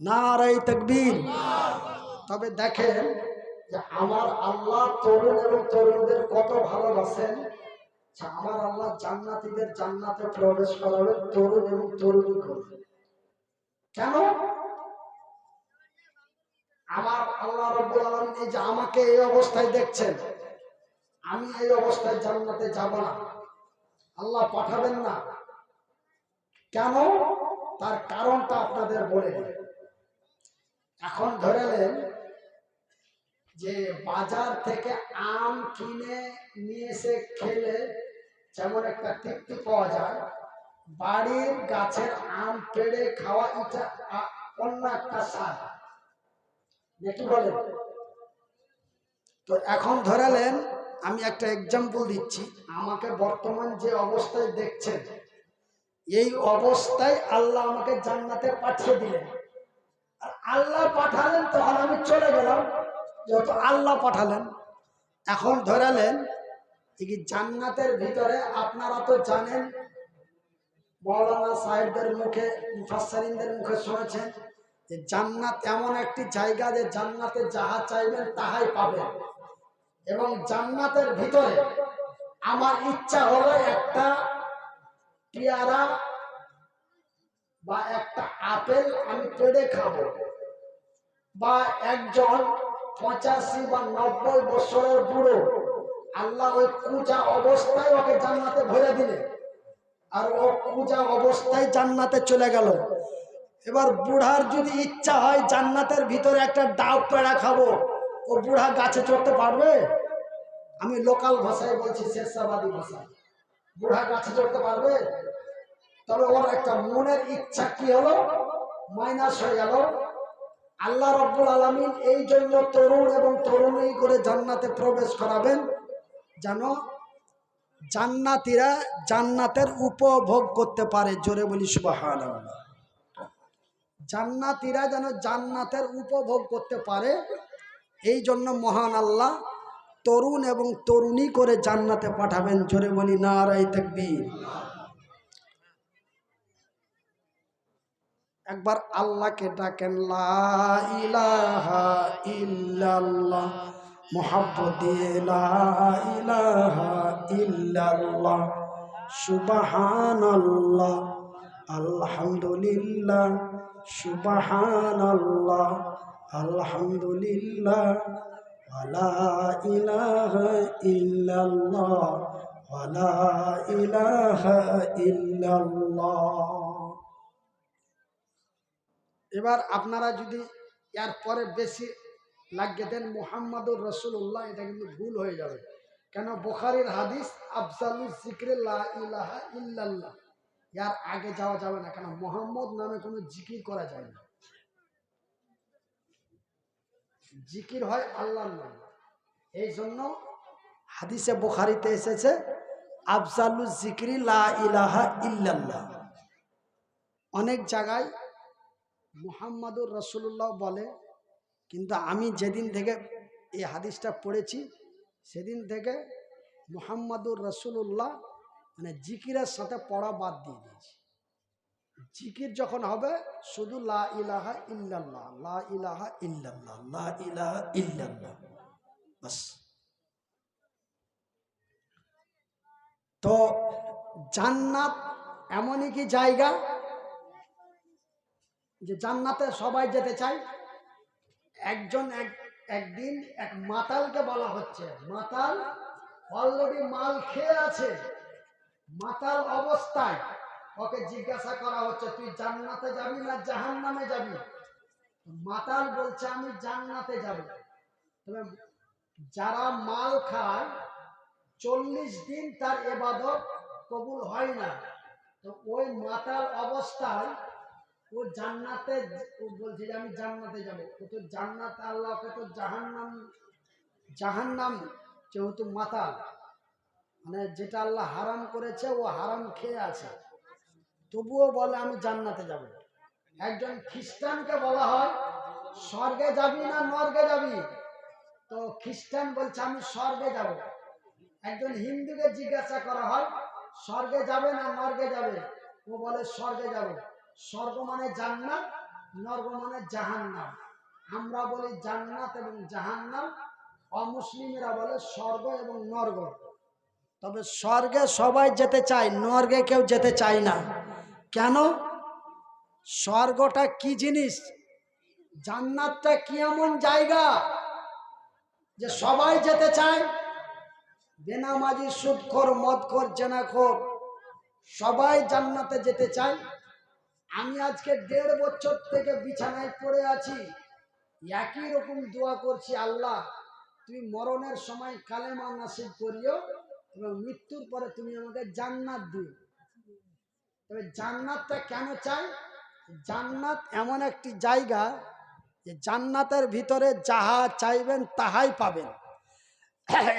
নারায়ে তাকবীর। তবে দেখেন যে আমার আল্লাহ তরুণ এবং তরুণদের কত ভালোবাসেন। আমার আল্লাহ জান্নাতীদের জান্নাতে প্রবেশ করাবে তরুণ এবং তরুণী করে। কেন? আমার আল্লাহ রাব্বুল আলামিন এই যে আমাকে এই অবস্থায় দেখছেন, আমি এই অবস্থায় জান্নাতে যাব না, আল্লাহ পাঠাবেন না। কেন? তার কারণটা আপনাদের বলে দিই। এখন ধরে নেন যে বাজার থেকে আম কিনে নিয়ে এসে খেলে যেমন একটা তৃপ্তি পাওয়া যায়, বাড়ির গাছের আম পেড়ে খাওয়া এটা অন্য একটা স্বাদ, নাকি বলেন? তো এখন ধরে নেন, আমি একটা এক্সাম্পল দিচ্ছি, আমাকে বর্তমান যে অবস্থায় দেখছেন এই অবস্থায় আল্লাহ আমাকে জান্নাতে পাঠিয়ে দিলেন। আর আল্লাহ পাঠালেন তখন আমি চলে গেলাম, যেহেতু আল্লাহ পাঠালেন। এখন ধরে নেন এই জান্নাতের ভিতরে আপনারা তো জানেন, মৌলানা সাহেবদের মুখে, মুফাসসিরিনদের মুখে শুনেছেন যে জান্নাত এমন একটি জায়গা যে জান্নাতে যাহা চাইবেন তাহাই পাবেন। এবং জান্নাতের ভিতরে আমার ইচ্ছা হলো একটা পেয়ারা বা একটা আপেল আমি পেড়ে খাবো, বা একজন 85 বা 90 বছরের বুড়ো আল্লাহ ওই কুজা অবস্থায় ওকে জান্নাতে ভরে দিলে, আর ও কুজা অবস্থায় জান্নাতে চলে গেল। এবার বুড়ার যদি ইচ্ছা হয় জান্নাতের ভিতরে একটা ডাব পেড়া খাবো, ও বুড়া গাছে চড়তে পারবে? আমি লোকাল ভাষায় বলছি, শেরশাবাদী ভাষা, বুড়া গাছে চড়তে পারবে? তবে ওর একটা মনের ইচ্ছা কি হলো, মাইনাস হয়ে গেল। আল্লাহ রাব্বুল আলামিন এই জন্য তরুণ এবং তরুণী করে জান্নাতে প্রবেশ করাবেন, যেন জান্নাতীরা জান্নাতের উপভোগ করতে পারে। জোরে বলি সুবহানাল্লাহ। জান্নাতীরা যেন জান্নাতের উপভোগ করতে পারে, এই জন্য মহান আল্লাহ তরুণ এবং তরুণী করে জান্নাতে পাঠাবেন। জোরে বলি নারায়ে তাকবীর। একবার আল্লাহকে ডাকেন, লা ইলাহা ইল্লাল্লাহ মুহাম্মাদুর লা ইলাহা ইল্লাল্লাহ সুবহানাল্লাহ আলহামদুলিল্লাহ সুবহানাল্লাহ আলহামদুলিল্লাহ ওয়ালা ইলাহা ইল্লাল্লাহ ওয়ালা ইলাহা ইল্লাল্লাহ। এবার আপনারা যদি এর পরে বেশি লাগিয়ে দেন মুহাম্মাদুর রাসূলুল্লাহ, এটা কিন্তু ভুল হয়ে যাবে। কেন? বুখারীর হাদিস আফজালুজ যিকরি লা ইলাহা ইল্লাল্লাহ, এর আগে যাওয়া যাবে না। কেন? মুহাম্মদ নামে কোনো জিকির করা যায় না, জিকির হয় আল্লাহর নাম। এই জন্য হাদিসে বুখারীতে এসেছে আফজালুজ যিকরি লা ইলাহা ইল্লাল্লাহ। অনেক জায়গায় মুহাম্মাদুর রাসূলুল্লাহ বলে, কিন্তু আমি যেদিন থেকে এই হাদিসটা পড়েছি সেদিন থেকে মুহাম্মাদুর রাসূলুল্লাহ মানে জিকিরের সাথে পড়া বাদ দিয়ে দিয়েছি। জিকির যখন হবে শুধু লা ইলাহা ইল্লাল্লাহ, লা ইলাহা ইল্লাল্লাহ, লা ইলাহা ইল্লাল্লাহ, বাস। তো জান্নাত এমনই কি জায়গা যে জান্নাতে সবাই যেতে চায়। একদিন এক মাতালকে বলা হচ্ছে, মাতাল অলরেডি মাল খেয়ে আছে, মাতাল অবস্থায় ওকে জিজ্ঞাসা করা হচ্ছে তুই জান্নাতে যাবি না জাহান্নামে যাবি? মাতাল বলছে আমি জান্নাতে যাব। তবে যারা মাল খায় 40 দিন তার ইবাদত কবুল হয় না, তো ওই মাতাল অবস্থায় ও জান্নাতে, ও বলছে যে আমি জান্নাতে যাব। ও তো জান্নাত, আল্লাহকে তো জাহান্নাম যেহেতু মাতাল, মানে যেটা আল্লাহ হারাম করেছে ও হারাম খেয়ে আছে, তবুও বলে আমি জান্নাতে যাব। একজন খ্রিস্টানকে বলা হয় স্বর্গে যাবি না নরকে যাবি, তো খ্রিস্টান বলছে আমি স্বর্গে যাব। একজন হিন্দুকে জিজ্ঞাসা করা হয় স্বর্গে যাবে না নরকে যাবে, ও বলে স্বর্গে যাব। স্বর্গ মানে জান্নাত, নরক মানে জাহান্নাম। আমরা বলি জান্নাত এবং জাহান্নাম, অমুসলিমরা বলে স্বর্গ এবং নরক। তবে স্বর্গে সবাই যেতে চায়, নরকে কেউ যেতে চায় না। কেন? স্বর্গটা কি জিনিস, জান্নাতটা কি এমন জায়গা যে সবাই যেতে চায়? বেনামাজি, সুদখোর, মদখোর, জেনাখোর সবাই জান্নাতে যেতে চায়। আমি আজকে 1.5 বছর থেকে বিছানায় পড়ে আছি, একই রকম দোয়া করছি, আল্লাহ তুমি মরণের সময় কালেমা নসিব করিও এবং মৃত্যুর পরে তুমি আমাকে জান্নাত দিও। তবে জান্নাতটা কেন চাই? জান্নাত এমন একটি জায়গা যে জান্নাতের ভিতরে যাহা চাইবেন তাহাই পাবেন।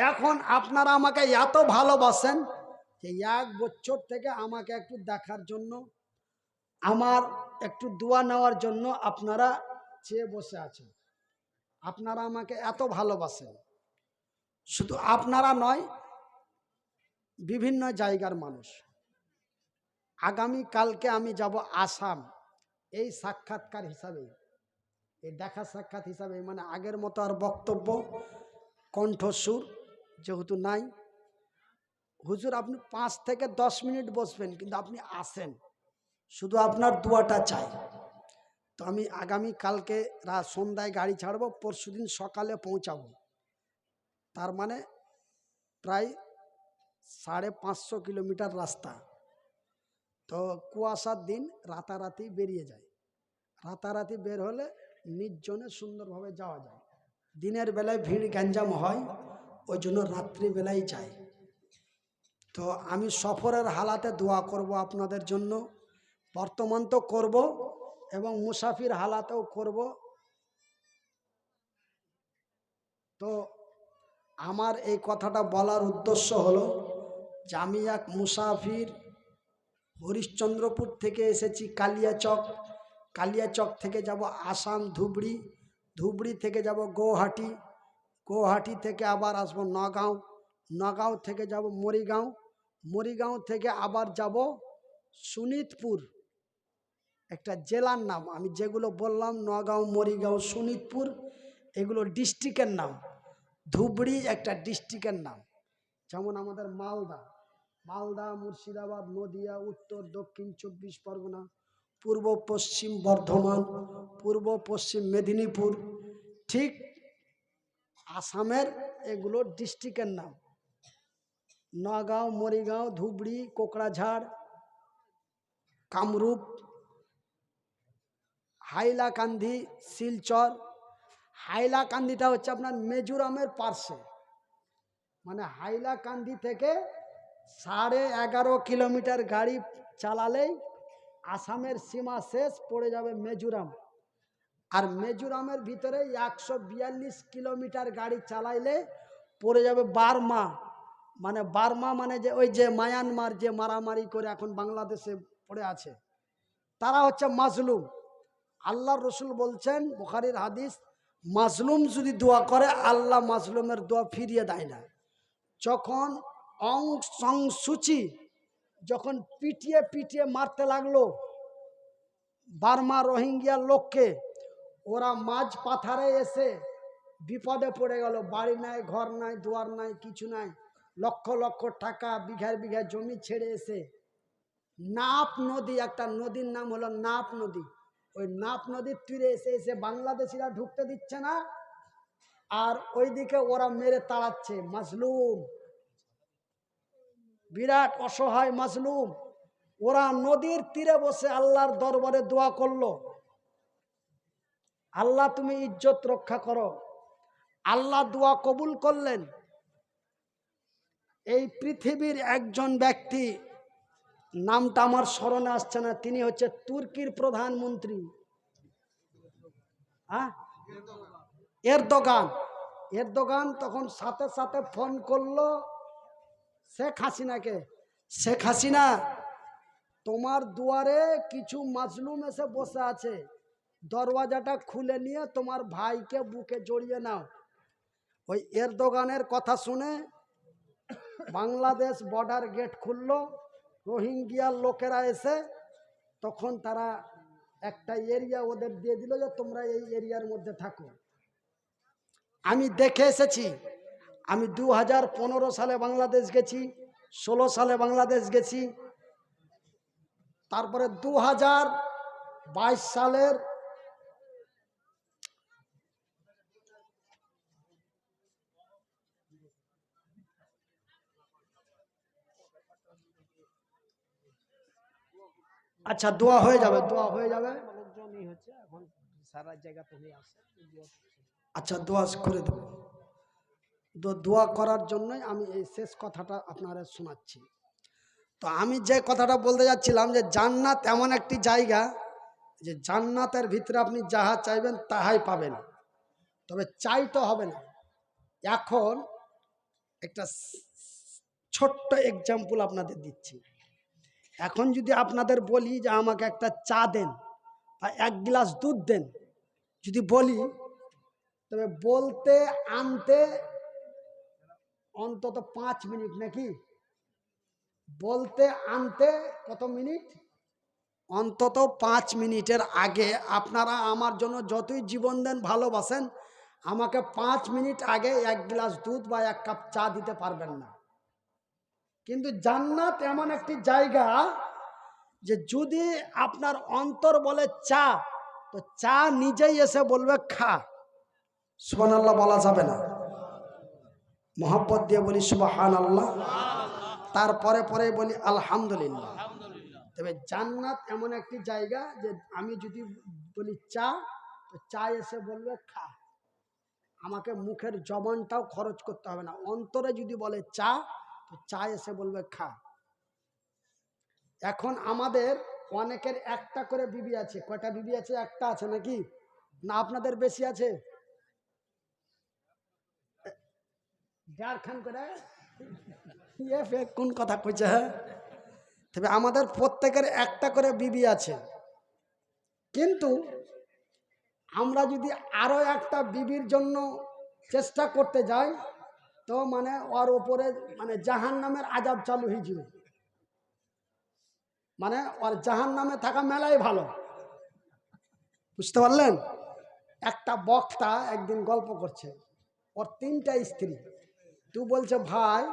এখন আপনারা আমাকে এত ভালোবাসেন যে 1 বছর থেকে আমাকে একটু দেখার জন্য, আমার একটু দোয়া নেওয়ার জন্য আপনারা চেয়ে বসে আছেন। আপনারা আমাকে এত ভালোবাসেন, শুধু আপনারা নয়, বিভিন্ন জায়গার মানুষ। আগামী কালকে আমি যাব আসাম, এই সাক্ষাৎকার হিসাবে, এই দেখা সাক্ষাৎ হিসাবে, মানে আগের মতো আর বক্তব্য কণ্ঠস্বর যেহেতু নাই। হুজুর আপনি 5 থেকে 10 মিনিট বসবেন, কিন্তু আপনি আসেন, শুধু আপনার দোয়াটা চাই। তো আমি আগামী কালকে সন্ধ্যায় গাড়ি ছাড়বো, পরশুদিন সকালে পৌঁছাবো। তার মানে প্রায় 550 কিলোমিটার রাস্তা। তো কুয়াশার দিন রাতারাতি বেরিয়ে যায়। রাতারাতি বের হলে নির্জনে সুন্দরভাবে যাওয়া যায়। দিনের বেলায় ভিড় গ্যাঞ্জাম হয়, ওই জন্য রাত্রিবেলায় যাই। তো আমি সফরের হালাতে দোয়া করব আপনাদের জন্য, বর্তমান তো করব এবং মুসাফির হালাতেও করব। তো আমার এই কথাটা বলার উদ্দেশ্য হলো যে আমি এক মুসাফির, হরিশ্চন্দ্রপুর থেকে এসেছি কালিয়াচক, কালিয়াচক থেকে যাব আসাম ধুবড়ি, ধুবড়ি থেকে যাব গৌহাটি, গৌহাটি থেকে আবার আসবো নগাঁও, নগাঁও থেকে যাব মরিগাঁও, মরিগাঁও থেকে আবার যাব শোনিতপুর, একটা জেলার নাম। আমি যেগুলো বললাম নগাঁও, মরিগাঁও, শোনিতপুর, এগুলো ডিস্ট্রিক্টের নাম। ধুবড়ি একটা ডিস্ট্রিক্টের নাম, যেমন আমাদের মালদা, মালদা, মুর্শিদাবাদ, নদিয়া, উত্তর দক্ষিণ 24 পরগনা, পূর্ব পশ্চিম বর্ধমান, পূর্ব পশ্চিম মেদিনীপুর, ঠিক আসামের এগুলো ডিস্ট্রিক্টের নাম। নগাঁও, মরিগাঁও, ধুবড়ি, কোকড়াঝাড়, কামরূপ, হাইলাকান্দি, শিলচর। হাইলাকান্দিটা হচ্ছে আপনার মিজোরামের পার্শ্বে, মানে হাইলাকান্দি থেকে 11.5 কিলোমিটার গাড়ি চালালেই আসামের সীমা শেষ, পড়ে যাবে মিজোরাম। আর মিজোরামের ভিতরে 142 কিলোমিটার গাড়ি চালাইলে পড়ে যাবে বার্মা। মানে বার্মা মানে যে ওই যে মায়ানমার যে মারামারি করে এখন বাংলাদেশে পড়ে আছে, তারা হচ্ছে মাজলুম। আল্লাহর রসুল বলছেন, বুখারীর হাদিস, মাজলুম যদি দোয়া করে আল্লাহ মাজলুমের দোয়া ফিরিয়ে দেয় না। যখন অং সং সুচি যখন পিটিয়ে পিটিয়ে মারতে লাগলো বার্মা রোহিঙ্গিয়ার লোককে, ওরা মাঝ পাথারে এসে বিপদে পড়ে গেল। বাড়ি নাই, ঘর নাই, দুয়ার নাই, কিছু নাই, লক্ষ লক্ষ টাকা, বিঘার বিঘা জমি ছেড়ে এসে নাপ নদী, একটা নদীর নাম হলো নাপ নদী, ওই নাপ নদীর তীরে এসে এসে বাংলাদেশিরা ঢুকতে দিচ্ছে না, আর ওইদিকে ওরা মেরে তাড়াচ্ছে। মাজলুম, বিরাট অসহায় মাজলুম। ওরা নদীর তীরে বসে আল্লাহর দরবারে দোয়া করলো, আল্লাহ তুমি ইজ্জত রক্ষা করো। আল্লাহ দোয়া কবুল করলেন। এই পৃথিবীর একজন ব্যক্তি, নামটা আমার স্মরণে আসছে না, তিনি হচ্ছে তুর্কির প্রধানমন্ত্রী, এরদোগান। এরদোগান তখন সাথে সাথে ফোন করলো শেখ হাসিনাকে, শেখ হাসিনা তোমার দুয়ারে কিছু মাজলুম এসে বসে আছে, দরওয়াজাটা খুলে নিয়ে তোমার ভাইকে বুকে জড়িয়ে নাও। ওই এরদোগানের কথা শুনে বাংলাদেশ বর্ডার গেট খুললো, রোহিঙ্গিয়ার লোকেরা এসে তখন তারা একটা এরিয়া ওদের দিয়ে দিল যে তোমরা এই এরিয়ার মধ্যে থাকো। আমি দেখে এসেছি, আমি 2015 সালে বাংলাদেশ গেছি, 16 সালে বাংলাদেশ গেছি, তারপরে 2022 সালের আচ্ছা দোয়া হয়ে যাবে, দোয়া হয়ে যাবে, এখন সারা জায়গা তুমি আসে, আচ্ছা দোয়া করে দেবো। দোয়া করার জন্যই আমি এই শেষ কথাটা আপনারা শোনাচ্ছি। তো আমি যে কথাটা বলতে যাচ্ছিলাম যে জান্নাত এমন একটি জায়গা যে জান্নাতের ভিতরে আপনি যাহা চাইবেন তাহাই পাবেন, তবে চাইতে হবে না। এখন একটা ছোট্ট এক্সাম্পল আপনাদের দিচ্ছি। এখন যদি আপনাদের বলি যে আমাকে একটা চা দেন বা 1 গ্লাস দুধ দেন, যদি বলি, তবে বলতে আনতে অন্তত 5 মিনিট নাকি? বলতে আনতে কত মিনিট? অন্তত 5 মিনিটের আগে। আপনারা আমার জন্য যতই জীবন দেন, ভালোবাসেন, আমাকে 5 মিনিট আগে 1 গ্লাস দুধ বা 1 কাপ চা দিতে পারবেন না। কিন্তু জান্নাত এমন একটি জায়গা যে যদি আপনার অন্তর বলে চা, তো চা নিজেই এসে বলবে খা। সুবহানাল্লাহ বলা যাবে না? মোহাব্বত দিয়ে বলি সুবহানাল্লাহ, তারপরে পরে বলি আলহামদুলিল্লাহ। তবে জান্নাত এমন একটি জায়গা যে আমি যদি বলি চা, তো চা এসে বলবে খা। আমাকে মুখের জবানটাও খরচ করতে হবে না। অন্তরে যদি বলে চা, তো চা এসে বলবে খা। এখন আমাদের অনেকের একটা করে বিবি আছে। কয়টা বিবি আছে? একটা আছে নাকি? না আপনাদের বেশি আছে? 1.5 খান করে। কোন কথা কইছে? হ্যাঁ, তবে আমাদের প্রত্যেকের একটা করে বিবি আছে। কিন্তু আমরা যদি আরো একটা বিবির জন্য চেষ্টা করতে যাই, তো মানে ওর উপরে মানে জাহান্নামের আযাব চালু হয়ে যাবে। মানে ওর জাহান্নামে থাকা মেলাই ভালো। বুঝতে পারলেন? একটা বক্তা একদিন গল্প করছে, ওর 3টা স্ত্রী। তুই বলছে ভাই,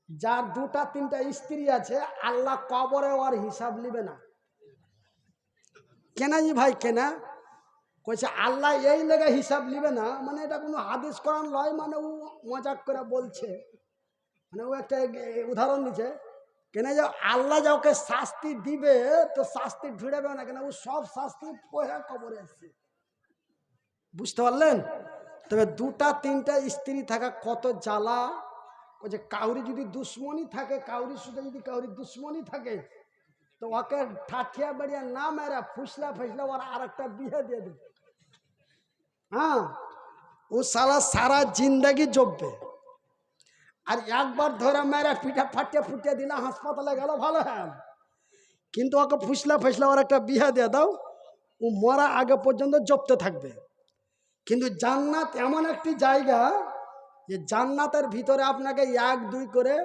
যার 2টা 3টা স্ত্রী আছে, আল্লাহ কবরে ওর হিসাব নিবে না। কেনা জি ভাই কেনা? কইছে আল্লাহ এই লেগে হিসাব নিবে না, মানে এটা কোনো হাদিস কোরআন লয়, মানে ও মজাক করে বলছে। মানে ও একটা উদাহরণ দিচ্ছে। কেন যে আল্লাহ যা ওকে শাস্তি দিবে, তো শাস্তি ঢুড়াবে না, কেন ও সব শাস্তি পড়ে কবরে আসছে। বুঝতে পারলেন? তবে 2টা 3টা স্ত্রী থাকা কত জ্বালা। ওই যে কাউরি যদি দুশ্মনী থাকে, কাউরির সাথে যদি কাউরি দুশ্মনী থাকে, তো ওকে ঠাঠিয়া বাড়িয়া না মেরা ফুসলা ফুসলা ওর আর একটা বিয়ে দিয়ে দেবে। হ্যাঁ, ও সারা জিন্দাগি জপবে। আর একবার ধরে মেরা পিঠা ফাটিয়ে ফুটিয়ে দিলে হাসপাতালে গেল ভালো। হ্যাঁ, কিন্তু ওকে ফুসলা ফুসলা ওর একটা বিয়ে দিয়ে দাও, ও মরা আগে পর্যন্ত জপতে থাকবে। কিন্তু জান্নাত এমন একটি জায়গা যে জান্নাতের ভিতরে আপনাকে 1-2 করে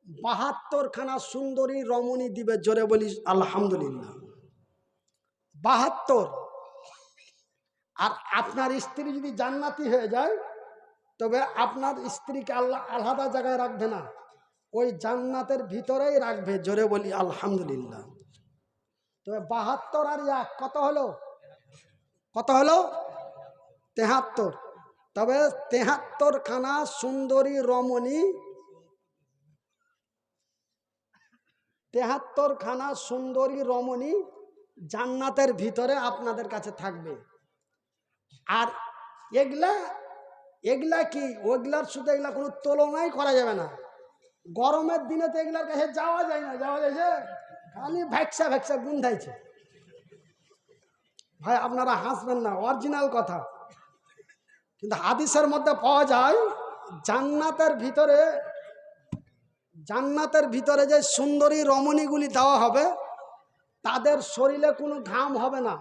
72খানা সুন্দরী রমণী দিবে। জোরে বলি আলহামদুলিল্লাহ। 72। আর আপনার স্ত্রী যদি জান্নাতি হয়ে যায়, তবে আপনার স্ত্রীকে আল্লাহ আলাদা জায়গায় রাখবে না, ওই জান্নাতের ভিতরেই রাখবে। জোরে বলি আলহামদুলিল্লাহ। তবে 72 আর 1 কত হলো? কত হলো? 73। তবে 73খানা সুন্দরী রমণী, 73খানা সুন্দরী রমণী জান্নাতের ভিতরে আপনাদের কাছে থাকবে। আর এগুলা এগুলা কি, ওগুলার সাথে এগুলা কোনো তুলনাই করা যাবে না। গরমের দিনে তো এগুলার কাছে যাওয়া যায় না। যাওয়া যাচ্ছে, খালি ভ্যাকসা ভ্যাকসা গুন্ধাইছে। ভাই আপনারা হাসবেন না, অরিজিনাল কথা। কিন্তু হাদিসের মধ্যে পাওয়া যায়, জান্নাতের ভিতরে জান্নাতের ভিতরে যে সুন্দরী রমণীগুলি দেওয়া হবে, তাদের শরীরে কোনো ঘাম হবে না,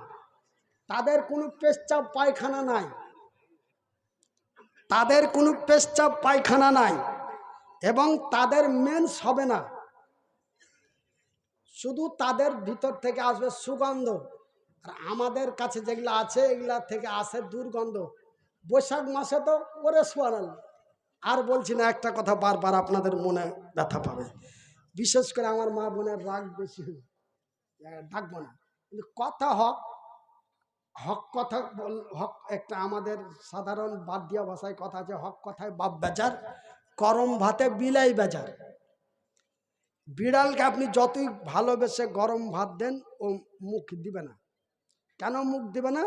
তাদের কোনো পেচ্ছাপ পায়খানা নাই, তাদের কোনো পেচ্ছাপ পায়খানা নাই, এবং তাদের মেন্স হবে না। শুধু তাদের ভিতর থেকে আসবে সুগন্ধ। আর আমাদের কাছে যেগুলো আছে, এগুলা থেকে আসে দুর্গন্ধ। বৈশাখ মাসে তো ওরে সোয়াল। আর বলছি না, একটা কথা বারবার আপনাদের মনে ব্যথা পাবে, বিশেষ করে আমার মা বোনের রাগ বেশি, ডাকবো না, কিন্তু কথা হক হক কথা হক। একটা আমাদের সাধারণ বাদ দিয়া ভাষায় কথা আছে, হক কথায় বাপ বেজার, গরম ভাতে বিলাই বেজার। বিড়ালকে আপনি যতই ভালোবেসে গরম ভাত দেন, ও মুখ দিবে না। কেন মুখ দিবে না?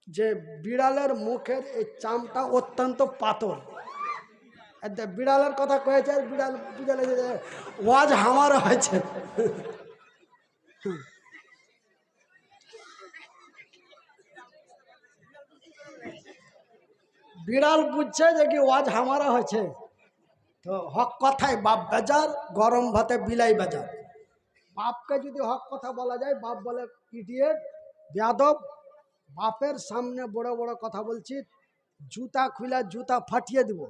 যে বিড়ালের মুখের এই চামটা অত্যন্ত পাতল। বিড়ালের কথা কয়েছে, বিড়ালে ওয়াজ হামার হয়েছে। বিড়াল বুঝছে যে কি ওয়াজ হামারা হয়েছে। তো হক কথায় বাপ বেজার, গরম ভাতে বিলাই বেজার। বাপকে যদি হক কথা বলা যায়, বাপ বলে ইডিয়েট, বেয়াদব। বাপের সামনে বড় বড় কথা বলছি, জুতা খুলে জুতা ফাটিয়ে দিব।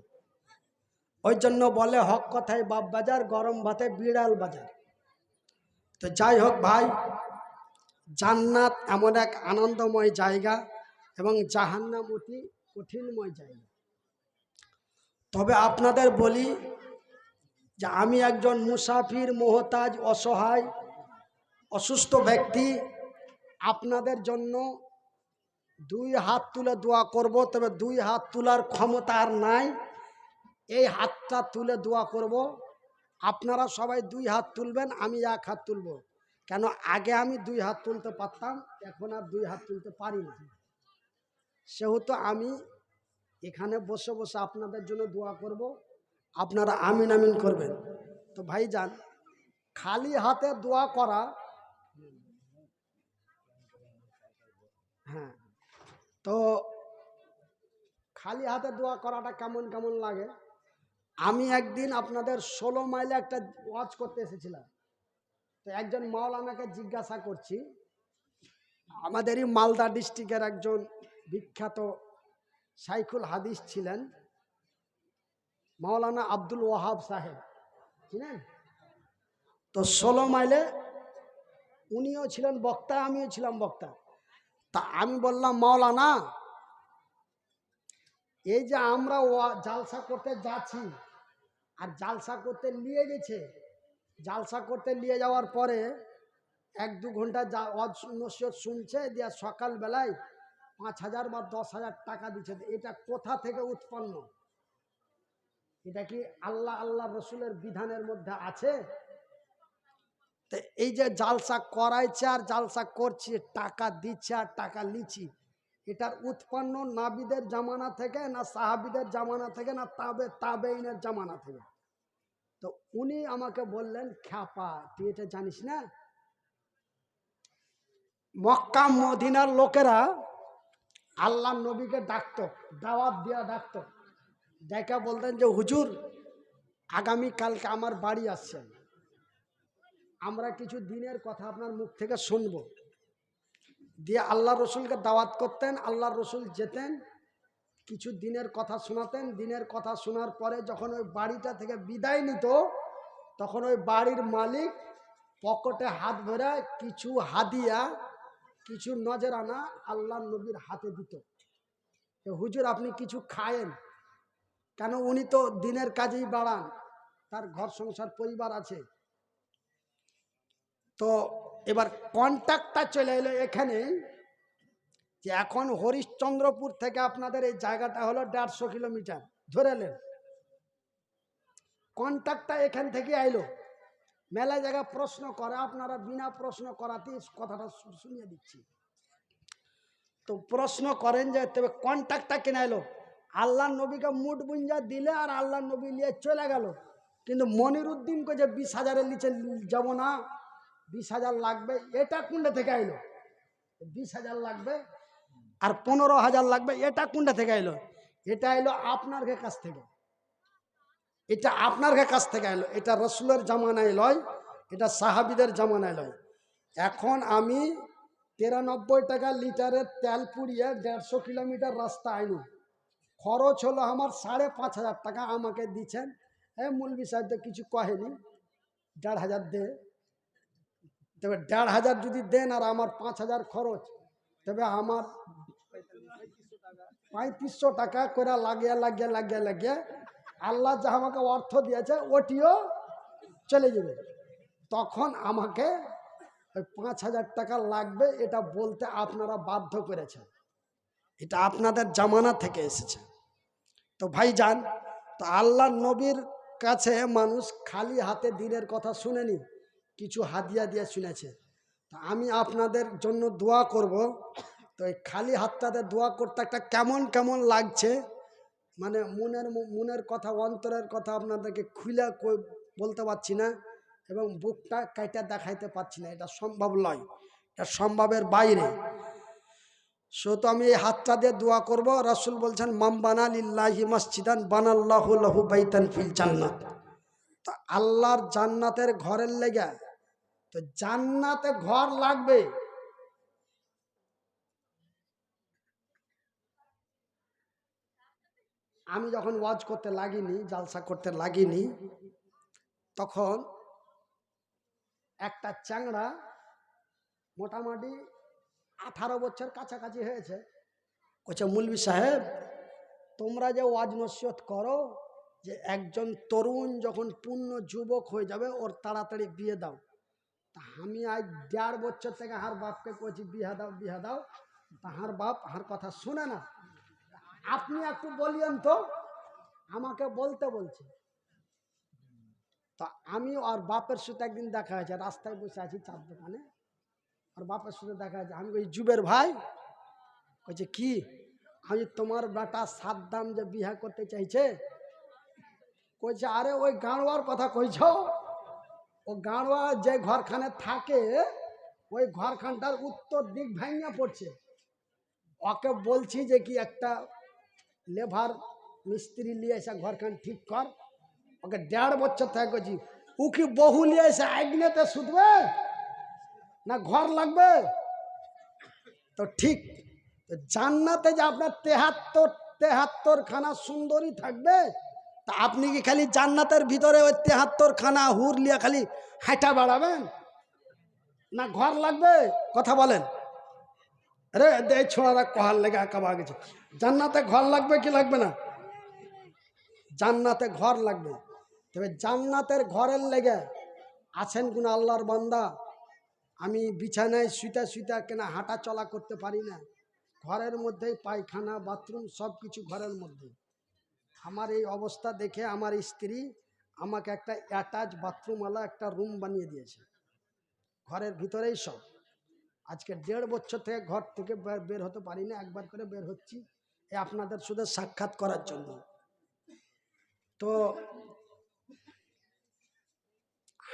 ওই জন্য বলে হক কথায় বাপ বাজার, গরম ভাতে বিড়াল বাজার। তো যাই হোক ভাই, জান্নাত এমন এক আনন্দময় জায়গা এবং জাহান্নাম অতি কঠিনময় জায়গা। তবে আপনাদের বলি যে আমি একজন মুসাফির, মোহতাজ, অসহায়, অসুস্থ ব্যক্তি। আপনাদের জন্য 2 হাত তুলে দোয়া করব, তবে 2 হাত তোলার ক্ষমতা আর নাই। এই হাতটা তুলে দোয়া করব। আপনারা সবাই 2 হাত তুলবেন, আমি 1 হাত তুলব। কেন আগে আমি 2 হাত তুলতে পারতাম, এখন আর 2 হাত তুলতে পারি না। সেহেতু আমি এখানে বসে বসে আপনাদের জন্য দোয়া করব, আপনারা আমিন আমিন করবেন। তো ভাইজান, খালি হাতে দোয়া করা, হ্যাঁ, তো খালি হাতে দোয়া করাটা কেমন কেমন লাগে। আমি একদিন আপনাদের 16 মাইলে একটা ওয়াজ করতে এসেছিলাম। তো একজন মাওলানাকে জিজ্ঞাসা করছি, আমাদেরই মালদা ডিস্ট্রিক্টের একজন বিখ্যাত শাইখুল হাদিস ছিলেন মাওলানা আব্দুল ওয়াহাব সাহেব, চিনেন? তো 16 মাইলে উনিও ছিলেন বক্তা, আমিও ছিলাম বক্তা। তা আমি বললাম, মাওলানা, এই যে আমরা জালসা করতে যাচ্ছি, আর জালসা করতে নিয়ে গেছে, জালসা করতে নিয়ে যাওয়ার পরে 1-2 ঘন্টা নসিহত শুনছে, দিয়ে সকালবেলায় 5,000 বা 10,000 টাকা দিচ্ছে। এটা কোথা থেকে উৎপন্ন? এটা কি আল্লাহ রসুলের বিধানের মধ্যে আছে? তো এই যে জালসা করাইছে আর জালসা করছে, টাকা দিচ্ছে আর টাকা লিছি, এটার উৎপন্ন নাবিদের জামানা থেকে, না সাহাবিদের জামানা থেকে, না তাবেইনের জামানা থেকে? তো উনি আমাকে বললেন, খ্যাপা, তুই এটা জানিস না? মক্কা মদিনার লোকেরা আল্লাহ নবীকে ডাকত, দাওয়াত দিয়া ডাকত, দেখা বলতেন যে হুজুর আগামী কালকে আমার বাড়ি আসছেন, আমরা কিছু দিনের কথা আপনার মুখ থেকে শুনবো। দিয়ে আল্লাহ রসুলকে দাওয়াত করতেন, আল্লাহ রসুল যেতেন, কিছু দিনের কথা শোনাতেন। দিনের কথা শোনার পরে যখন ওই বাড়িটা থেকে বিদায় নিত, তখন ওই বাড়ির মালিক পকেটে হাত ভরে কিছু হাদিয়া, কিছু নজরানা আল্লাহ নবীর হাতে দিত। হুজুর আপনি কিছু খায়েন, কেন উনি তো দিনের কাজেই বাড়ান, তার ঘর সংসার পরিবার আছে। তো এবার কন্ট্যাক্টটা চলে এলো এখানে, যে এখন হরিশ্চন্দ্রপুর থেকে আপনাদের এই জায়গাটা হলো 150 কিলোমিটার ধরে নেন। কন্ট্যাক্টটা এখান থেকে আইলো। মেলা জায়গা প্রশ্ন করে, আপনারা বিনা প্রশ্ন করাতেই কথাটা শুনিয়ে দিচ্ছি। তো প্রশ্ন করেন যে তবে কন্ট্যাক্টটা কেন এলো? আল্লাহ নবীকে মুঠ বুঞ্জা দিলে আর আল্লাহ নবী নিয়ে চলে গেল, কিন্তু মনিরুদ্দিনকে যে 20,000-এর নিচে যাব না, 20,000 লাগবে, এটা কোনটা থেকে আইলো? 20,000 লাগবে আর 15,000 লাগবে, এটা কোনটা থেকে এলো? এটা এলো আপনার কাছ থেকে, এটা আপনার কাছ থেকে এলো। এটা রসুলের জামানায় লয়, এটা সাহাবিদের জামানায় লয়। এখন আমি 93 টাকা লিটারের তেল পুড়িয়ে 150 কিলোমিটার রাস্তা আইনু, খরচ হলো আমার 5,500 টাকা। আমাকে দিচ্ছেন, মৌলভী সাহেব তো কিছু কহেনি, 1,500 দে। তবে 1,500 যদি দেন আর আমার 5,000 খরচ, তবে আমার 3500 টাকা করে লাগিয়ে লাগিয়ে লাগিয়ে লাগিয়ে আল্লাহ যা আমাকে অর্থ দিয়েছে ওটিও চলে যাবে। তখন আমাকে ওই 5,000 টাকা লাগবে, এটা বলতে আপনারা বাধ্য করেছেন, এটা আপনাদের জামানা থেকে এসেছে। তো ভাইজান, তো আল্লাহ নবীর কাছে মানুষ খালি হাতে দিনের কথা শুনেনি, কিছু হাদিয়া দিয়ে শুনেছে। তা আমি আপনাদের জন্য দোয়া করব। তো এই খালি হাতটাতে দোয়া করতে একটা কেমন কেমন লাগছে, মানে মনের কথা, অন্তরের কথা আপনাদেরকে খুলে বলতে পারছি না, এবং বুকটা কাইটা দেখাইতে পারছি না, এটা সম্ভব নয়, এটা সম্ভবের বাইরে। তো আমি এই হাতটা দিয়ে দোয়া করব। রাসূল বলছেন, মাম বানা লিল্লাহি মসজিদান বানাল্লাহু লাহু বাইতান ফিল জান্নাত। তো আল্লাহর জান্নাতের ঘরের লেগে, তো জান্নাতে ঘর লাগবে। আমি যখন ওয়াজ করতে লাগিনি, জালসা করতে লাগিনি, তখন একটা চ্যাংড়া মোটামুটি 18 বছর কাছাকাছি হয়েছে, বলছে মৌলভী সাহেব তোমরা যে ওয়াজ নসিহত করো যে একজন তরুণ যখন পূর্ণ যুবক হয়ে যাবে ওর তাড়াতাড়ি বিয়ে দাও, তা আমি আজ 1.5 বছর থেকে হার বাপকে কইছি বিয়া দাও বিয়া দাও, তাহার বাপ হার কথা শুনে না। আপনি একটু বলিয়েন তো, আমাকে বলতে বলছে। তা আমি আর বাপের সাথে একদিন দেখা হয়েছে, রাস্তায় বসে আছি চার দোকানে, আর বাপের সাথে দেখা হয়েছে। আমি কই জুবের ভাই, কইছে কি? আমি তোমার বেটা সাদ্দাম যে বিয়া করতে চাইছে, কইছে আরে ওই গাঁড়োয়ার কথা কইছ, ও গাঁড়োয়া যে ঘরখানে থাকে ওই ঘরখানটার উত্তর দিক ভাঙিয়া পড়ছে, ওকে বলছি যে কি একটা লেভার মিস্ত্রি নিয়ে এসে ঘরখান ঠিক কর। ওকে 1.5 বছর থেকে কইছি, ও কি বহু নিয়ে এসে আগ্নেতে শুধবে না ঘর লাগবে? তো ঠিক জান্নাতে যে আপনার 73 খানা সুন্দরী থাকবে, তা আপনি কি খালি জান্নাতের ভিতরে ওই 73 খানা হুর লিয়া খালি হাঁটা বাড়াবেন না ঘর লাগবে? কথা বলেন। আরে দে ছোড়ারা কহার লেগে আঁকাবা গেছে। জান্নাতে ঘর লাগবে কি লাগবে না? জান্নাতে ঘর লাগবে। তবে জান্নাতের ঘরের লেগে আছেন কোন আল্লাহর বান্দা, আমি বিছানায় শুইতে শুইতে কেনা হাঁটা চলা করতে পারি না, ঘরের মধ্যেই পায়খানা বাথরুম সব কিছু ঘরের মধ্যে। আমার এই অবস্থা দেখে আমার স্ত্রী আমাকে একটা অ্যাটাচ বাথরুমওয়ালা একটা রুম বানিয়ে দিয়েছে, ঘরের ভিতরেই সব। আজকে 1.5 বছর থেকে ঘর থেকে বের হতে পারি না, একবার করে বের হচ্ছি এই আপনাদের শুধু সাক্ষাৎ করার জন্য। তো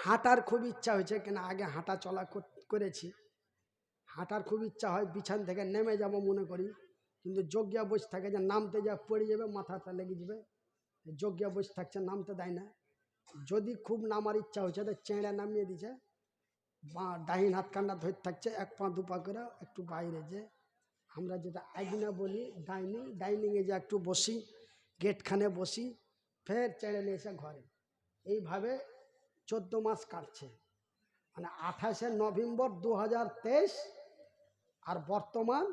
হাঁটার খুব ইচ্ছা হয়েছে, কেন আগে হাঁটা চলা করেছি, হাঁটার খুব ইচ্ছা হয়, বিছান থেকে নেমে যাব মনে করি, কিন্তু যোগ্যা বসে থাকে যে নামতে যা পড়ে যাবে, মাথাটা লেগে যাবে, যোগ্যা বসে থাকছে, নামতে দেয় না। যদি খুব নামার ইচ্ছা হয়েছে তো চেঁড়া নামিয়ে দিছে, ডাইন হাত কান্না ধরে থাকছে, 1 পা 2 পা করে একটু বাইরে যে আমরা যেটা আইগিনা বলি ডাইনিংয়ে যে একটু বসি, গেটখানে বসি, ফের চেড়ে নিয়ে এসে ঘরে। এইভাবে 14 মাস কাটছে, মানে 28শে নভেম্বর 2023 আর বর্তমান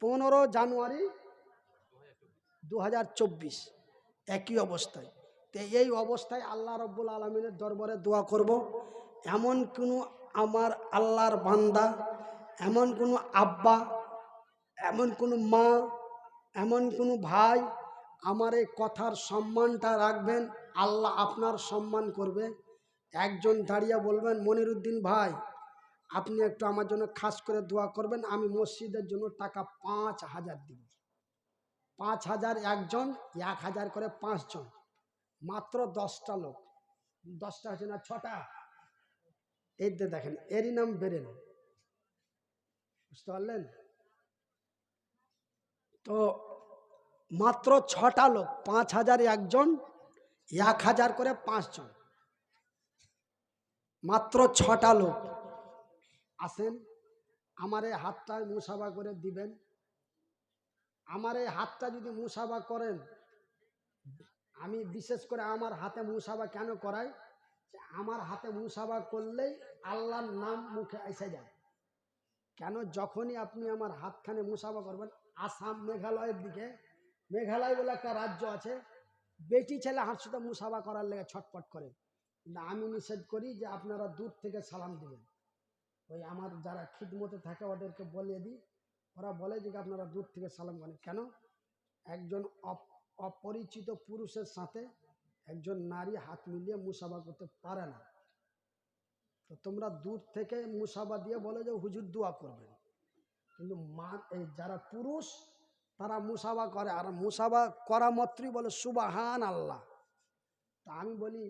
15 জানুয়ারি 2024, একই অবস্থায়। তো এই অবস্থায় আল্লাহ রব্বুল আলমিনের দরবারে দোয়া করব, এমন কোনো আমার আল্লাহর বান্দা, এমন কোনো আব্বা, এমন কোনো মা, এমন কোনো ভাই আমার এই কথার সম্মানটা রাখবেন, আল্লাহ আপনার সম্মান করবে। একজন দাঁড়িয়ে বলবেন মনিরুদ্দিন ভাই আপনি একটু আমার জন্য খাস করে দোয়া করবেন, আমি মসজিদের জন্য টাকা 5,000 দিব। 5,000 একজন, 1,000 করে 5 জন, মাত্র 10টা লোক, 10টা হচ্ছে না 6টা, এই দেখেন এরই নাম বেরেন, বুঝতে পারলেন তো? মাত্র 6টা লোক, 5,000 একজন, 1,000 করে 5 জন, মাত্র 6টা লোক আসেন। আমার এই হাতটা মুসাফা করে দিবেন। আমার এই হাতটা যদি মুসাফা করেন, আমি বিশেষ করে আমার হাতে মুসাফা কেন করাই, আমার হাতে মুসাফা করলেই আল্লাহর নাম মুখে এসে যায়। কেন? যখনই আপনি আমার হাতখানে মুসাফা করবেন, আসাম মেঘালয়ের দিকে, মেঘালয় বলে একটা রাজ্য আছে, বেটি ছেলে হাত সাথে মুসাফা করার লেগে ছটপট করে, কিন্তু আমি নিষেধ করি যে আপনারা দূর থেকে সালাম দিবেন। ওই আমার যারা খিদমতে থাকে ওদেরকে বলে দিই, ওরা বলে যে আপনারা দূর থেকে সালাম করেন। কেন? একজন অপরিচিত পুরুষের সাথে একজন নারী হাত মিলিয়ে মুসাফা করতে পারে না। তো তোমরা দূর থেকে মুসাফা দিয়ে বলে যে হুজুর দোয়া করবেন, কিন্তু এই যারা পুরুষ তারা মুসাফা করে, আর মুসাফা করা মাত্রই বলে সুবহান আল্লাহ। তা আমি বলি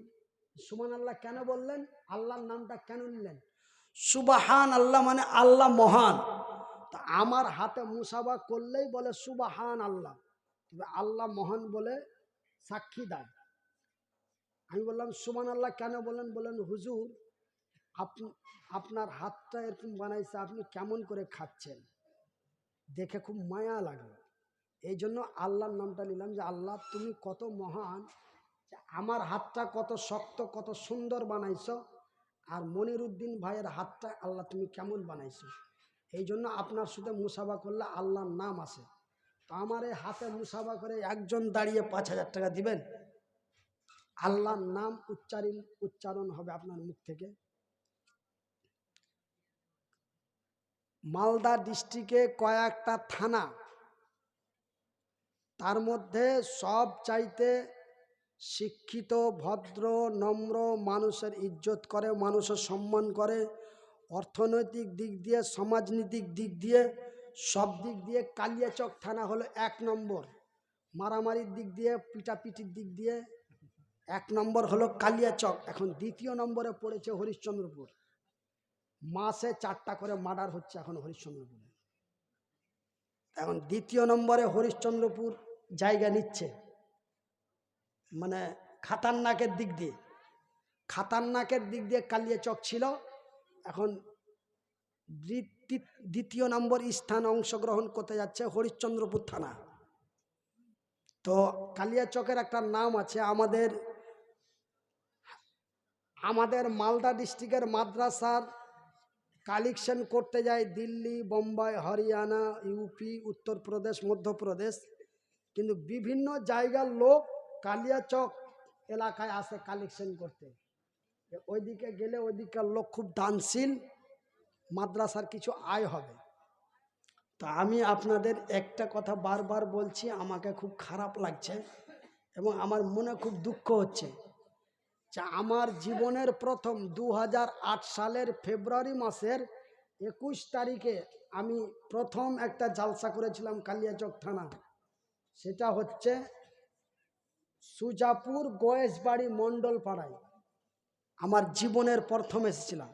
সুবহান আল্লাহ কেন বললেন? আল্লাহর নামটা কেন নিলেন? সুবহান আল্লাহ মানে আল্লাহ মহান। তা আমার হাতে মুসাফা করলেই বলে সুবহান আল্লাহ, তবে আল্লাহ মহান বলে সাক্ষী দেয়। আমি বললাম সুবহান আল্লাহ কেন বলেন? বলেন হুজুর আপনার হাতটা এরকম বানাইছে, আপনি কেমন করে খাচ্ছেন? দেখে খুব মায়া লাগলো। এই জন্য আল্লাহর নামটা নিলাম যে আল্লাহ তুমি কত মহান, যে আমার হাতটা কত শক্ত কত সুন্দর বানাইছো, আর মনিরুদ্দিন ভাইয়ের হাতটা আল্লাহ তুমি কেমন বানাইছো। এই জন্য আপনার সাথে মুসাফা করলে আল্লাহর নাম আসে। তো আমার এই হাতে মুসাফা করে একজন দাঁড়িয়ে 5,000 টাকা দিবেন, আল্লাহর নাম উচ্চারণ হবে আপনার মুখ থেকে। মালদা ডিস্ট্রিক্টে কয়েকটা থানা, তার মধ্যে সব চাইতে শিক্ষিত ভদ্র নম্র, মানুষের ইজ্জত করে, মানুষের সম্মান করে, অর্থনৈতিক দিক দিয়ে সমাজনীতিক দিক দিয়ে সব দিক দিয়ে কালিয়াচক থানা হলো 1 নম্বর। মারামারির দিক দিয়ে পিটাপিটির দিক দিয়ে 1 নম্বর হলো কালিয়াচক। এখন 2য় নম্বরে পড়েছে হরিশ্চন্দ্রপুর। মাসে 4টা করে মার্ডার হচ্ছে এখন হরিশ্চন্দ্রপুরে। এখন 2য় নম্বরে হরিশ্চন্দ্রপুর জায়গা নিচ্ছে, মানে খাতারনাকের দিক দিয়ে। খাতারনাকের দিক দিয়ে কালিয়াচক ছিল, এখন 2য় নম্বর স্থান অংশগ্রহণ করতে যাচ্ছে হরিশ্চন্দ্রপুর থানা। তো কালিয়াচকের একটা নাম আছে। আমাদের মালদা ডিস্ট্রিক্টের মাদ্রাসার কালেকশন করতে যায় দিল্লি, বোম্বাই, হরিয়ানা, ইউপি, উত্তরপ্রদেশ, মধ্যপ্রদেশ, কিন্তু বিভিন্ন জায়গার লোক কালিয়াচক এলাকায় আসে কালেকশন করতে। ওইদিকে গেলে ওইদিকের লোক খুব দানশীল, মাদ্রাসার কিছু আয় হবে। তা আমি আপনাদের একটা কথা বারবার বলছি, আমাকে খুব খারাপ লাগছে এবং আমার মনে খুব দুঃখ হচ্ছে যে আমার জীবনের প্রথম 2008 সালের ফেব্রুয়ারি মাসের 21 তারিখে আমি প্রথম একটা জালসা করেছিলাম কালিয়াচক থানা। সেটা হচ্ছে সুজাপুর গোয়েশবাড়ি মণ্ডল পাড়ায়। আমার জীবনের প্রথম এসেছিলাম।